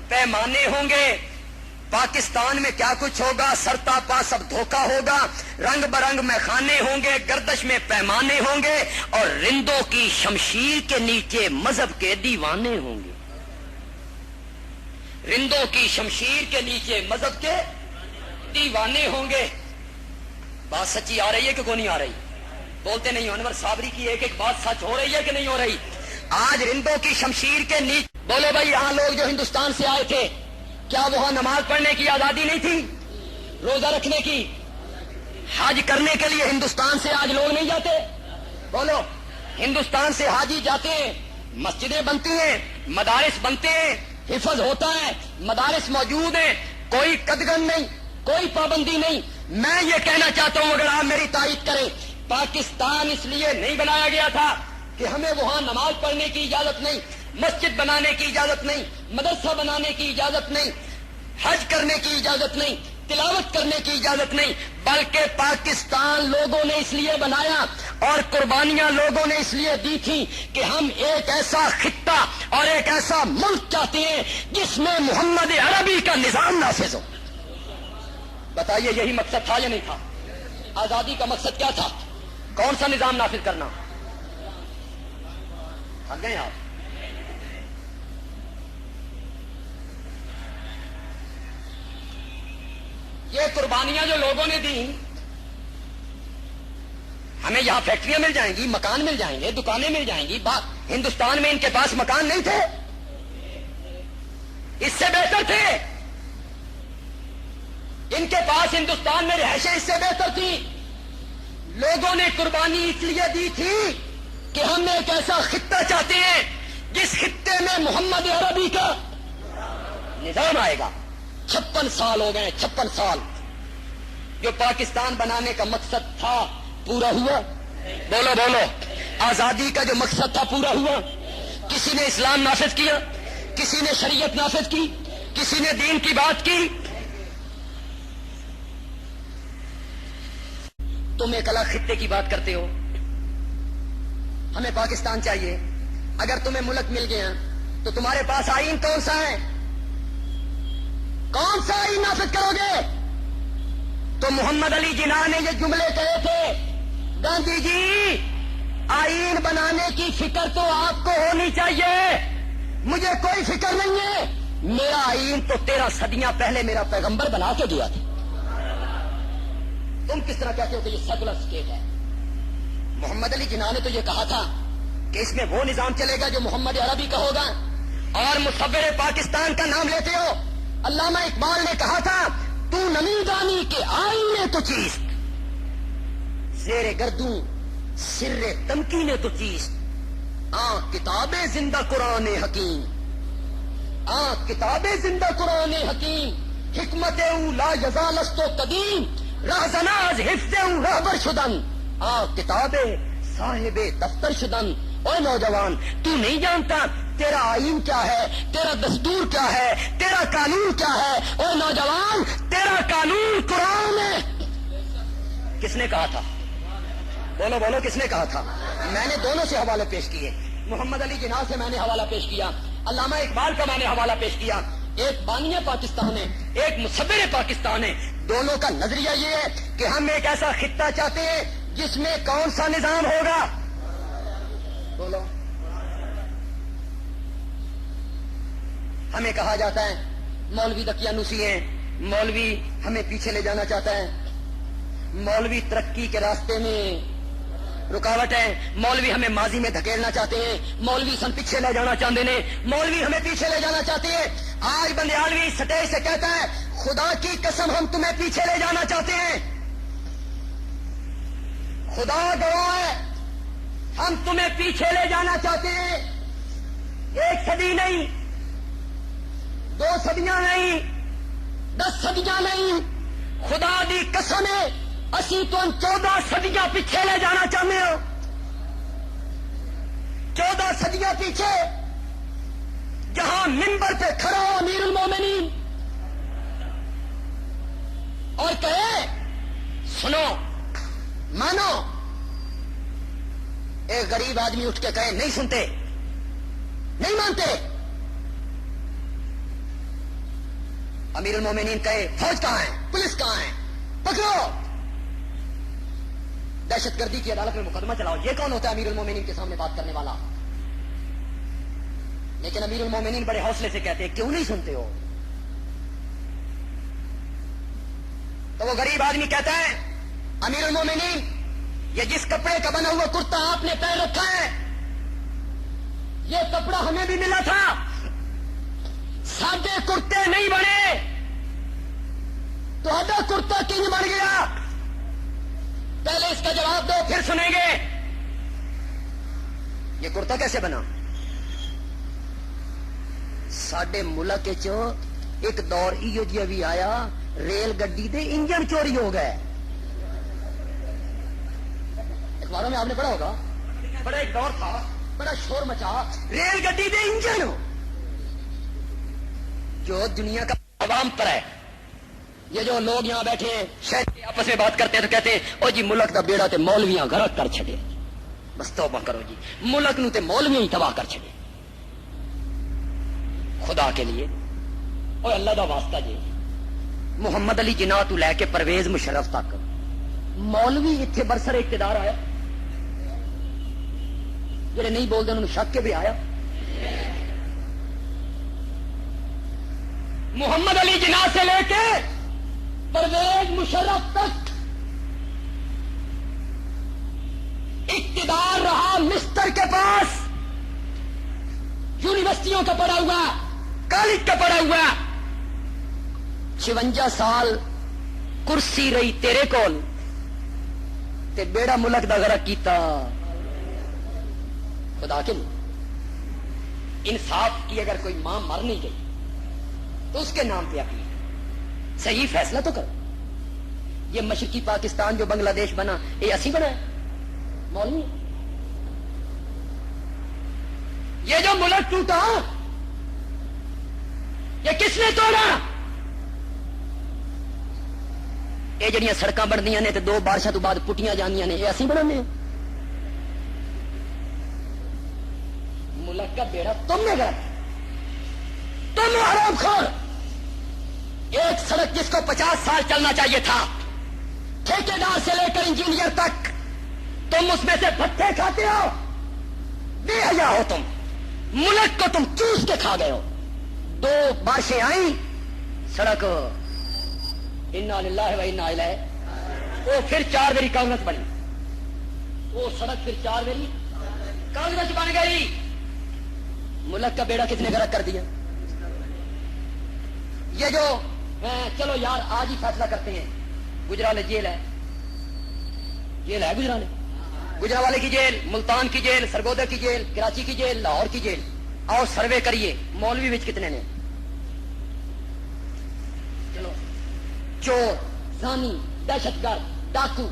پیمانے ہوں گے. پاکستان میں کیا کچھ ہوگا، سرتا پا سب دھوکہ ہوگا، رنگ برنگ میں خانے ہوں گے، گردش میں پیمانے ہوں گے، اور رندوں کی شمشیر کے نیچے مذہب کے دیوانے ہوں گے. رندوں کی شمشیر کے نیچے مذہب کے دیوانے ہوں گے. بات سچی آ رہی ہے کہ کو نہیں آ رہی؟ بولتے نہیں. انور صابری کی ایک ایک بات سچ ہو رہی ہے کہ نہیں ہو رہی؟ آج رندوں کی شمشیر کے نیچے بولو بھائی، یہاں لوگ جو ہندوستان سے آئے تھے کیا وہاں نماز پڑھنے کی آزادی نہیں تھی، روزہ رکھنے کی؟ حج کرنے کے لیے ہندوستان سے آج لوگ نہیں جاتے؟ بولو. ہندوستان سے حاجی جاتے ہیں، مسجدیں بنتی ہیں، مدارس بنتے ہیں، حفظ ہوتا ہے، مدارس موجود ہیں، کوئی قدغن نہیں، کوئی پابندی نہیں. میں یہ کہنا چاہتا ہوں، اگر آپ میری تائید کریں، پاکستان اس لیے نہیں بنایا گیا تھا کہ ہمیں وہاں نماز پڑھنے کی اجازت نہیں، مسجد بنانے کی اجازت نہیں، مدرسہ بنانے کی اجازت نہیں، حج کرنے کی اجازت نہیں، تلاوت کرنے کی اجازت نہیں، بلکہ پاکستان لوگوں نے اس لیے بنایا اور قربانیاں لوگوں نے اس لیے دی تھیں کہ ہم ایک ایسا خطہ اور ایک ایسا ملک چاہتے ہیں جس میں محمد عربی کا نظام نافذ ہو. بتائیے یہی مقصد تھا یا نہیں تھا؟ آزادی کا مقصد کیا تھا؟ کون سا نظام نافذ کرنا؟ تھک گئے آپ؟ یہ قربانیاں جو لوگوں نے دی، ہمیں یہاں فیکٹریاں مل جائیں گی، مکان مل جائیں گے، دکانیں مل جائیں گی. ہندوستان میں ان کے پاس مکان نہیں تھے؟ اس سے بہتر تھے. ان کے پاس ہندوستان میں رہائشیں اس سے بہتر تھی. لوگوں نے قربانی اس لیے دی تھی کہ ہم ایک ایسا خطہ چاہتے ہیں جس خطے میں محمد عربی کا نظام آئے گا. 56 سال ہو گئے، 56 سال. جو پاکستان بنانے کا مقصد تھا پورا ہوا؟ بولو بولو. آزادی کا جو مقصد تھا پورا ہوا؟ کسی نے اسلام نافذ کیا؟ کسی نے شریعت نافذ کی؟ کسی نے دین کی بات کی؟ تم ایک الگ خطے کی بات کرتے ہو. ہمیں پاکستان چاہیے. اگر تمہیں ملک مل گیا تو تمہارے پاس آئین کون سا ہے؟ کون سا آئین نافذ کرو گے؟ تو محمد علی جناح نے یہ جملے کہے تھے، گاندھی جی آئین بنانے کی فکر تو آپ کو ہونی چاہیے، مجھے کوئی فکر نہیں ہے. میرا آئین تو 13 صدیاں پہلے میرا پیغمبر بنا کے دیا تھا. تم کس طرح کہتے ہو کہ یہ سیکولر اسٹیٹ ہے؟ محمد علی جناح نے تو یہ کہا تھا کہ اس میں وہ نظام چلے گا جو محمد عربی کا ہوگا، اور مصور پاکستان کا نام لیتے ہو۔ علامہ اقبال نے کہا تھا تو نمیدانی کے آئینے تو چیست، زیر گردوں سر تمکین تو چیست، کتاب زندہ قرآن حکیم، کتاب زندہ قرآن حکیم، حکمت او لا یزالست و قدیم، رہزناز حفظ او رہبر شدن، کتاب صاحب دفتر شدن۔ اے نوجوان، تو نہیں جانتا تیرا آئین کیا ہے، تیرا دستور کیا ہے، تیرا قانون کیا ہے؟ اے نوجوان، تیرا قانون قرآن ہے۔ کس نے کہا تھا؟ بولو بولو، کس نے کہا تھا؟ میں نے دونوں سے حوالے پیش کیے، محمد علی جناح سے میں نے حوالہ پیش کیا، علامہ اقبال کا میں نے حوالہ پیش کیا۔ ایک بانی پاکستان ہے، ایک مصور پاکستان ہے، دونوں کا نظریہ یہ ہے کہ ہم ایک ایسا خطہ چاہتے ہیں جس میں کون سا نظام ہوگا؟ بولو۔ ہمیں کہا جاتا ہے مولوی دقیانوسی ہیں، مولوی ہمیں پیچھے لے جانا چاہتا ہے، مولوی ترقی کے راستے میں رکاوٹ ہے، مولوی ہمیں ماضی میں دھکیلنا چاہتے ہیں، مولوی سن پیچھے لے جانا چاہتے ہیں، مولوی ہمیں پیچھے لے جانا چاہتے ہیں۔ آج بندیالوی سٹیج سے کہتا ہے خدا کی قسم ہم تمہیں پیچھے لے جانا چاہتے ہیں، خدا گواہ ہے ہم تمہیں پیچھے لے جانا چاہتے ہیں۔ 1 صدی نہیں، 2 صدیاں نہیں، 10 صدیاں نہیں، خدا دی قسم ہے اسی تو 14 صدیاں پیچھے لے جانا چاہتے ہو۔ 14 صدیاں پیچھے، جہاں منبر پہ کھڑا ہو امیر المومنین اور کہے سنو مانو، ایک غریب آدمی اٹھ کے کہے نہیں سنتے، نہیں مانتے، امیر المومنین کہے فوج کہاں ہے، پولیس کہاں ہے، پکڑو، دہشت گردی کی عدالت میں مقدمہ چلاؤ۔ یہ کون ہوتا ہے امیر المومنین کے سامنے بات کرنے والا؟ لیکن امیر المومنین بڑے حوصلے سے کہتے ہیں کیوں نہیں سنتے ہو؟ تو وہ غریب آدمی کہتا ہے امیر المومنین یہ جس کپڑے کا بنا ہوا کرتا آپ نے پہن رکھا ہے یہ کپڑا ہمیں بھی ملا تھا، سادے کرتے نہیں بنے، تو آدھا کرتا کنج بن گیا؟ پہلے اس کا جواب دو پھر سنیں گے۔ یہ کرتا کیسے بنا؟ ساڈے ملک ایک دور ایو جہا بھی آیا ریل گڈی دے انجن چوری ہو گئے، اخباروں میں آپ نے پڑھا ہوگا، بڑا ایک دور تھا، بڑا شور مچا، ریل گڈی دے انجن جو دنیا کا عوام پر ہے۔ یہ جو لوگ یہاں بیٹھے ہیں شاید آپس میں بات کرتے ہیں تو کہتے ہیں او جی ملک دا بیڑا تے مولویاں غرق کر چھڑے، بس توبہ کرو جی، ملک نو تے مولویاں ہی تباہ کر چھڑے۔ خدا کے لیے اور اللہ دا واسطہ جی، محمد علی جناح تو لے کے پرویز مشرف تک مولوی اتنے برسر اقتدار آیا، جڑے نہیں بولتے انہوں نے شک کے بھی آیا۔ محمد علی جناح سے لے کے پرویز مشرف تک اقتدار رہا مستر کے پاس، یونیورسٹیوں کا پڑھا ہوا، کالج کا پڑھا ہوا، 56 سال کرسی رہی تیرے کول تے بیڑا ملک دا غرق کیتا۔ خدا کے لیے انصاف کی اگر کوئی ماں مر نہیں گئی تو اس کے نام پہ اپیل، صحیح فیصلہ تو کرو۔ یہ مشرقی پاکستان جو بنگلہ دیش بنا یہ اسی بنا ہے، مولوی۔ یہ جو ملک ٹوٹا یہ کس نے توڑا؟ یہ جڑیاں سڑکاں بندیاں نے تے 2 بارشاں تو بعد پٹیاں جاندیاں نے یہ اسی بنانے ہیں۔ ملک کا بیڑا تم نے غرق، تم حرام خور۔ ایک سڑک جس کو 50 سال چلنا چاہیے تھا، ٹھیکیدار سے لے کر انجینئر تک، تم اس میں سے پھٹے کھاتے ہو، بے حیا ہو تم، ملک کو تم چوس کے کھا گئے ہو۔ 2 بارشیں آئیں، سڑک انا للہ و انا الیہ، وہ پھر 4 بری کانگریس بنی، وہ سڑک پھر 4 بری کاغذ بن گئی. ملک کا بیڑا کتنے غرق کر دیا. یہ جو چلو یار آج ہی فیصلہ کرتے ہیں. گجرالے جیل ہے گجرالے, گجرالے کی جیل, ملتان کی جیل, سرگودا کی جیل, کراچی کی جیل, لاہور کی جیل. آؤ سروے کریے مولوی وچ کتنے نے. چلو چور, زانی, دہشت گرد, ڈاکو,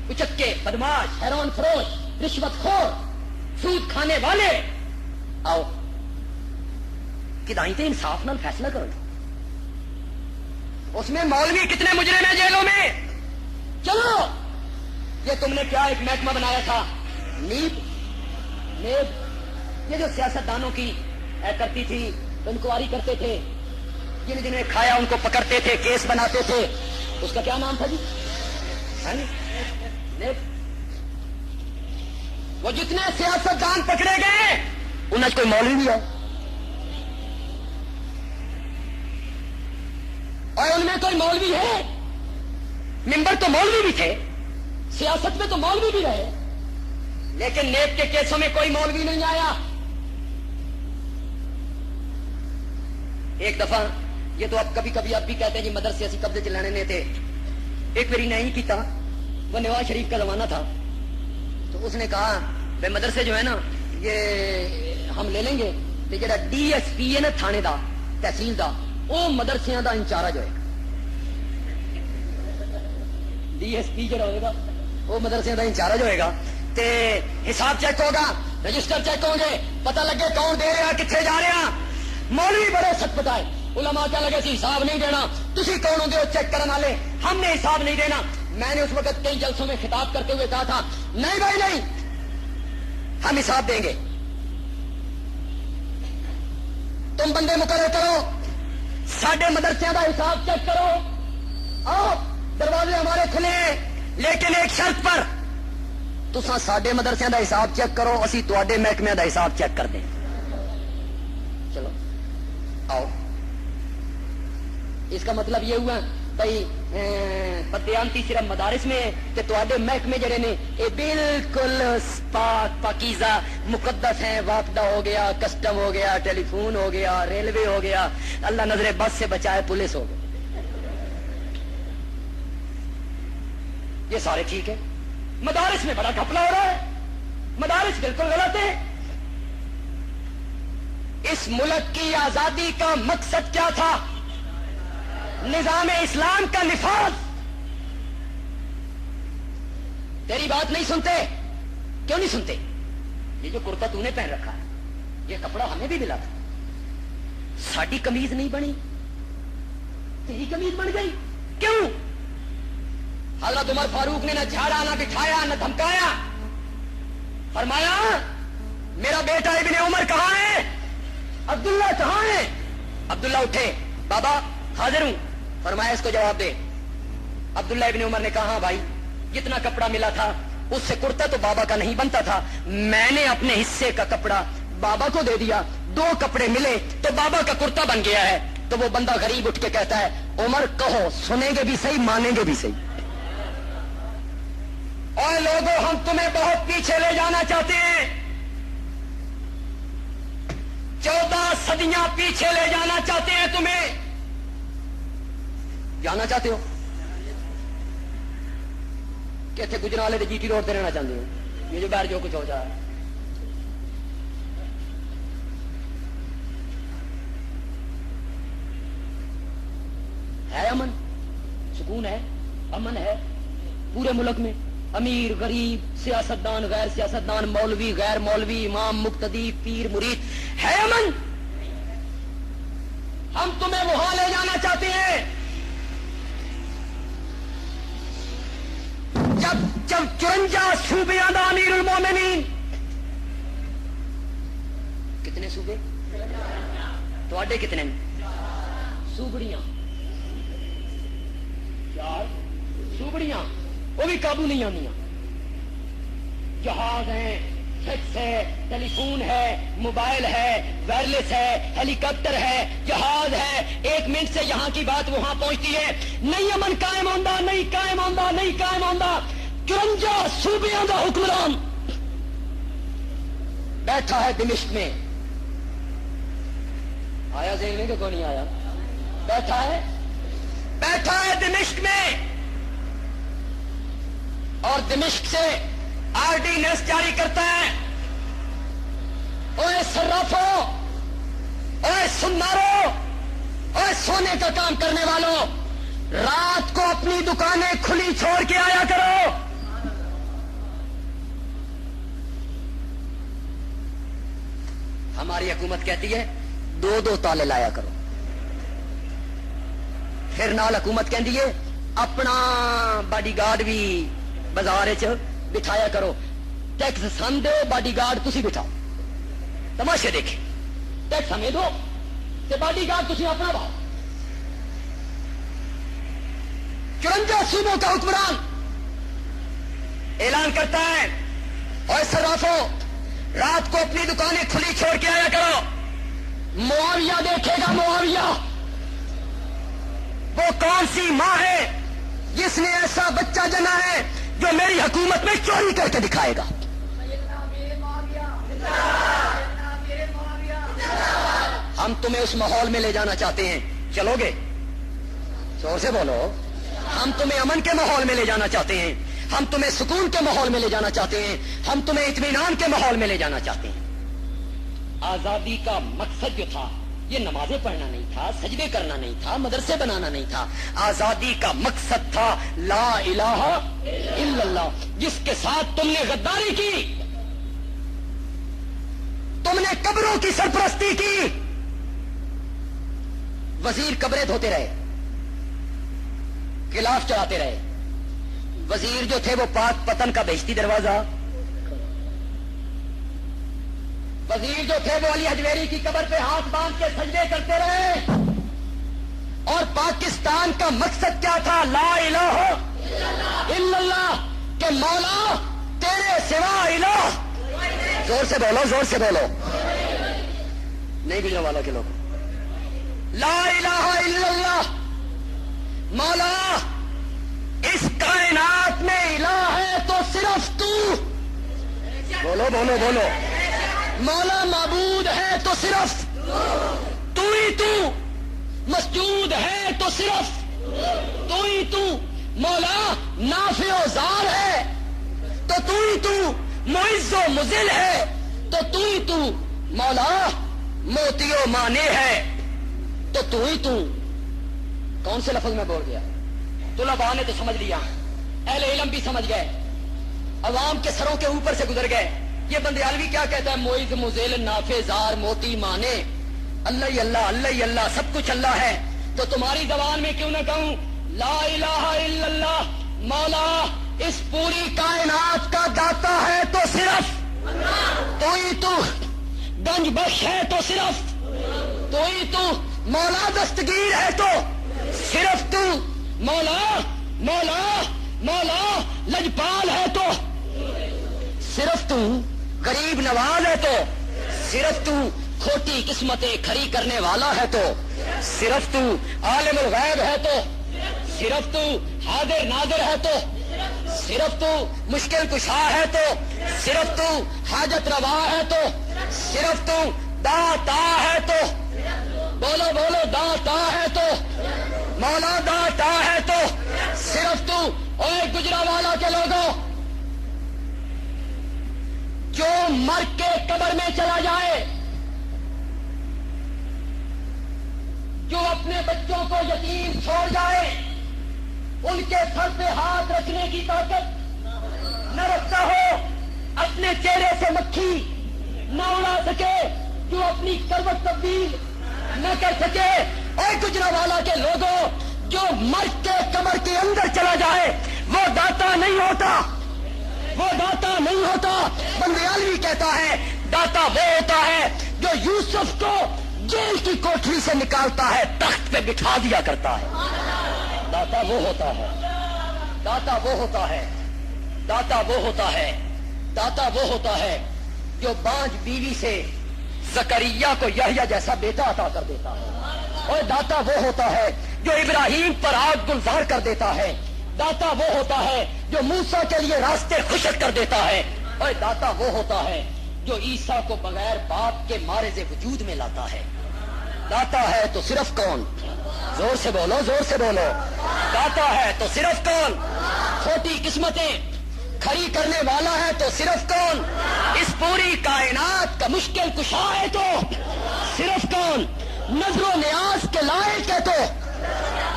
اچکے, بدماش, ہیروئن فروش, رشوت خور, سود کھانے والے. آؤ کدائیں تے انصاف نال فیصلہ کرو. اس میں مولوی کتنے مجرم ہیں جیلوں میں. چلو یہ تم نے کیا ایک محکمہ بنایا تھا نیب, یہ جو سیاستدانوں کی کرتی تھی, انکوائری کرتے تھے, جن جنہیں کھایا ان کو پکڑتے تھے, کیس بناتے تھے, اس کا کیا نام تھا جی؟ وہ جتنے سیاستدان پکڑے گئے انہیں کوئی مولوی بھی ہے, اور ان میں کوئی مولوی ہے. ممبر تو مولوی بھی تھے, سیاست میں تو مولوی بھی رہے, لیکن نیب کے کیسوں میں کوئی مولوی نہیں آیا. ایک دفعہ یہ تو اب کبھی کبھی اب بھی کہتے ہیں جی مدرسے ایسی قبضے چلانے میں تھے. ایک میری نہیں کی تھا, وہ نواز شریف کا زمانہ تھا, تو اس نے کہا بھائی مدرسے جو ہے نا یہ ہم لے لیں گے, تو جڑا ڈی ایس پی ہے نا تھانے دا, تحصیل دا, وہ مدرسے دا انچارج ہوئے گا. ڈی ایس پی جڑا ہوئے گا وہ مدرسے دا انچارج ہوئے گا. تے حساب چیک ہوگا, رجسٹر چیک ہوں گے, پتہ لگے کون دے رہا کتنے جا رہا. مولوی بڑے سچ پتہ ہے, علماء کیا لگے سی حساب نہیں دینا, تسی کون ہوں گے وہ چیک کرنے والے, ہم نے حساب نہیں دینا. میں نے اس وقت کئی جلسوں میں خطاب کرتے ہوئے کہا تھا نہیں بھائی نہیں, ہم حساب دیں گے. تم بندے مقرر کرو, ساڈے مدرسے دا حساب چیک کرو. آؤ دروازے ہمارے کھلے ہیں, لیکن ایک شرط پر, تساں ساڈے مدرسے دا حساب چیک کرو, اسی تواڈے محکمے دا حساب چیک کر دیں. چلو آؤ. اس کا مطلب یہ ہوا بھائی بدیانتی صرف مدارس میں ہے کہ تواڈے محکمے جڑے نے یہ بالکل پاک پاکیزہ مقدس ہیں. واپڈا ہو گیا, کسٹم ہو گیا, ٹیلی فون ہو گیا, ریلوے ہو گیا, اللہ نظر بس سے بچائے پولیس ہو گئی. یہ سارے ٹھیک ہے. مدارس میں بڑا گھپلا ہو رہا ہے, مدارس بالکل غلط ہے. اس ملک کی آزادی کا مقصد کیا تھا؟ نظام اسلام کا نفاذ. تیری بات نہیں سنتے. کیوں نہیں سنتے؟ یہ جو کرتا تو نے پہن رکھا ہے, یہ کپڑا ہمیں بھی ملا تھا, ساڈی قمیض نہیں بنی, تیری قمیض بن گئی. کیوں؟ حضرت عمر فاروق نے نہ جھاڑا, نہ بٹھایا, نہ دھمکایا. فرمایا میرا بیٹا ابن عمر کہاں ہے, عبداللہ کہاں ہے. عبداللہ اٹھے, بابا حاضر ہوں. فرمایا اس کو جواب دے. عبداللہ ابن عمر نے کہا بھائی جتنا کپڑا ملا تھا اس سے کرتا تو بابا کا نہیں بنتا تھا, میں نے اپنے حصے کا کپڑا بابا کو دے دیا, 2 کپڑے ملے تو بابا کا کرتا بن گیا ہے. تو وہ بندہ غریب اٹھ کے کہتا ہے عمر کہو, سنیں گے بھی صحیح, مانیں گے بھی صحیح. اور لوگوں ہم تمہیں بہت پیچھے لے جانا چاہتے ہیں, 14 صدیاں پیچھے لے جانا چاہتے ہیں. تمہیں جانا چاہتے ہو کہ اتنے گجرالے جی ٹی روڈ پہ رہنا چاہتے ہو. یہ جو باہر جو کچھ ہو جا رہا ہے, امن سکون ہے, امن ہے پورے ملک میں. امیر غریب, سیاستدان غیر سیاستدان, مولوی غیر مولوی, امام مقتدی, پیر مرید, ہے امن. ہم تمہیں وہاں لے جانا چاہتے ہیں جب 54 صوبیاں دا امیر المومنین. کتنے صوبے تواڈے کتنے صوبڑیاں؟ 4 صوبڑیاں, وہ بھی قابو نہیں آنی. جہاز ہیں, فکس ہے, ٹیلی فون ہے, موبائل ہے, وائرلیس ہے, ہیلی کاپٹر ہے, جہاز ہے, 1 منٹ سے یہاں کی بات وہاں پہنچتی ہے. نہیں امن قائم ہوندہ, نہیں قائم ہوندہ, نہیں قائم ہوندہ. 54 صوبیاں دا حکمران بیٹھا ہے دمشق میں. آیا ذہن میں کہ کوئی نہیں آیا؟ بیٹھا ہے دمشق میں اور دمشق سے آرڈیننس جاری کرتا ہے. اوے صرافو، اوے سنارو، اوے سونے کا کام کرنے والوں، رات کو اپنی دکانیں کھلی چھوڑ کے آیا کرو. ہماری حکومت کہتی ہے 2 تالے لایا کرو. پھر نال حکومت کہندی ہے اپنا باڈی گارڈ بھی بازار چ بٹھایا کرو. ٹیکس سن دو، باڈی گارڈ تسی بٹھاؤ. تماشے دیکھیں، ٹیکس ہمیں دو تے باڈی گارڈ تسی اپنا بھاؤ. 54 صوبوں کا حکمران اعلان کرتا ہے اور صرافو رات کو اپنی دکانیں کھلی چھوڑ کے آیا کرو. معاویہ دیکھے گا، معاویہ وہ کون سی ماں ہے جس نے ایسا بچہ جنا ہے جو میری حکومت میں چوری کر کے دکھائے گا. ہم تمہیں اس ماحول میں لے جانا چاہتے ہیں، چلو گے؟ زور سے بولو. ہم تمہیں امن کے ماحول میں لے جانا چاہتے ہیں، ہم تمہیں سکون کے ماحول میں لے جانا چاہتے ہیں، ہم تمہیں اطمینان کے ماحول میں لے جانا چاہتے ہیں. آزادی کا مقصد جو تھا یہ نمازیں پڑھنا نہیں تھا، سجدے کرنا نہیں تھا، مدرسے بنانا نہیں تھا. آزادی کا مقصد تھا لا الہ الا اللہ. جس کے ساتھ تم نے غداری کی، تم نے قبروں کی سرپرستی کی. وزیر قبریں دھوتے رہے، خلاف چلاتے رہے. وزیر جو تھے وہ پاک پتن کا بہشتی دروازہ، وزیر جو تھے وہ علی حجویری کی قبر پہ ہاتھ باندھ کے سجدے کرتے رہے. اور پاکستان کا مقصد کیا تھا؟ لا الہ الا اللہ، کہ مولا تیرے سوا الہ. زور سے بولو، زور سے بولو. نہیں گجرا والا کے لوگ. لا الہ الا اللہ، مولا اس کائنات میں الہ ہے تو صرف تو. بولو بولو بولو. مولا معبود ہے تو صرف تو ہی تو. مسجود ہے تو صرف تو ہی تو. مولا نافع و زار ہے تو ہی تو. معز و مذل ہے تو ہی تو. مولا موتی و مانے ہے تو ہی تو. کون سے لفظ میں بول گیا؟ طلباء نے تو سمجھ لیا، اہل علم بھی سمجھ گئے، عوام کے سروں کے اوپر سے گزر گئے. یہ بندیالوی کیا کہتا ہے؟ معز مذل نافع زار موتی مانے، اللہ ہی اللہ، اللہ ہی اللہ، سب کچھ اللہ ہے. تو تمہاری زبان میں کیوں نہ کہوں لا الہ الا اللہ؟ مولا اس پوری کائنات کا داتا ہے تو صرف تو ہی تو. گنج بخش ہے تو صرف تو ہی تو. مولا دستگیر ہے تو صرف تو. مولا مولا مولا لجپال ہے تو صرف تو. غریب نواز ہے تو صرف تو. کھوٹی قسمتیں کھری کرنے والا ہے تو صرف تو. عالم الغیب ہے تو صرف تو. حاضر ناظر ہے تو صرف تو. مشکل کشا ہے تو صرف تو. حاجت روا ہے تو صرف تو. داتا ہے تو بولو بولو، داتا ہے تو. مولا داتا ہے تو صرف تو. اور گجرانوالہ کے لوگوں، جو مر کے قبر میں چلا جائے، جو اپنے بچوں کو یتیم چھوڑ جائے، ان کے سر پہ ہاتھ رکھنے کی طاقت نہ رکھتا ہو، اپنے چہرے سے مکھی نہ اڑا سکے، جو اپنی کروٹ تبدیل نہ کر سکے. اور گجرانوالہ کے لوگوں، جو مر کے قبر کے اندر چلا جائے وہ داتا نہیں ہوتا، وہ داتا نہیں ہوتا. بندیالوی کہتا ہے داتا وہ ہوتا ہے جو یوسف کو جیل کی کوٹری سے نکالتا ہے، تخت پہ بٹھا دیا کرتا ہے. داتا وہ ہوتا ہے، داتا وہ ہوتا ہے، داتا وہ ہوتا ہے، داتا وہ ہوتا ہے جو بانج بیوی سے زکریا کو یحییٰ جیسا بیٹا عطا کر دیتا ہے. اور داتا وہ ہوتا ہے جو ابراہیم پر آگ گلزار کر دیتا ہے. داتا وہ ہوتا ہے جو موسیٰ کے لیے راستے خشک کر دیتا ہے. اور داتا وہ ہوتا ہے جو عیسیٰ کو بغیر باپ کے مارز وجود میں لاتا ہے تو صرف کون؟ زور سے بولو، زور سے بولو، لاتا ہے تو صرف کون؟ کھوٹی قسمتیں کھڑی کرنے والا ہے تو صرف کون؟ اس پوری کائنات کا مشکل کشا ہے تو صرف کون؟ نظر و نیاز کے لائق ہے تو،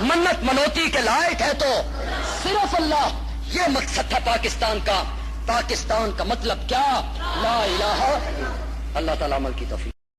منت منوتی کے لائق ہے تو صرف اللہ۔ یہ مقصد تھا پاکستان کا۔ پاکستان کا مطلب کیا؟ لا الہ، اللہ تعالیٰ عمل کی توفیق۔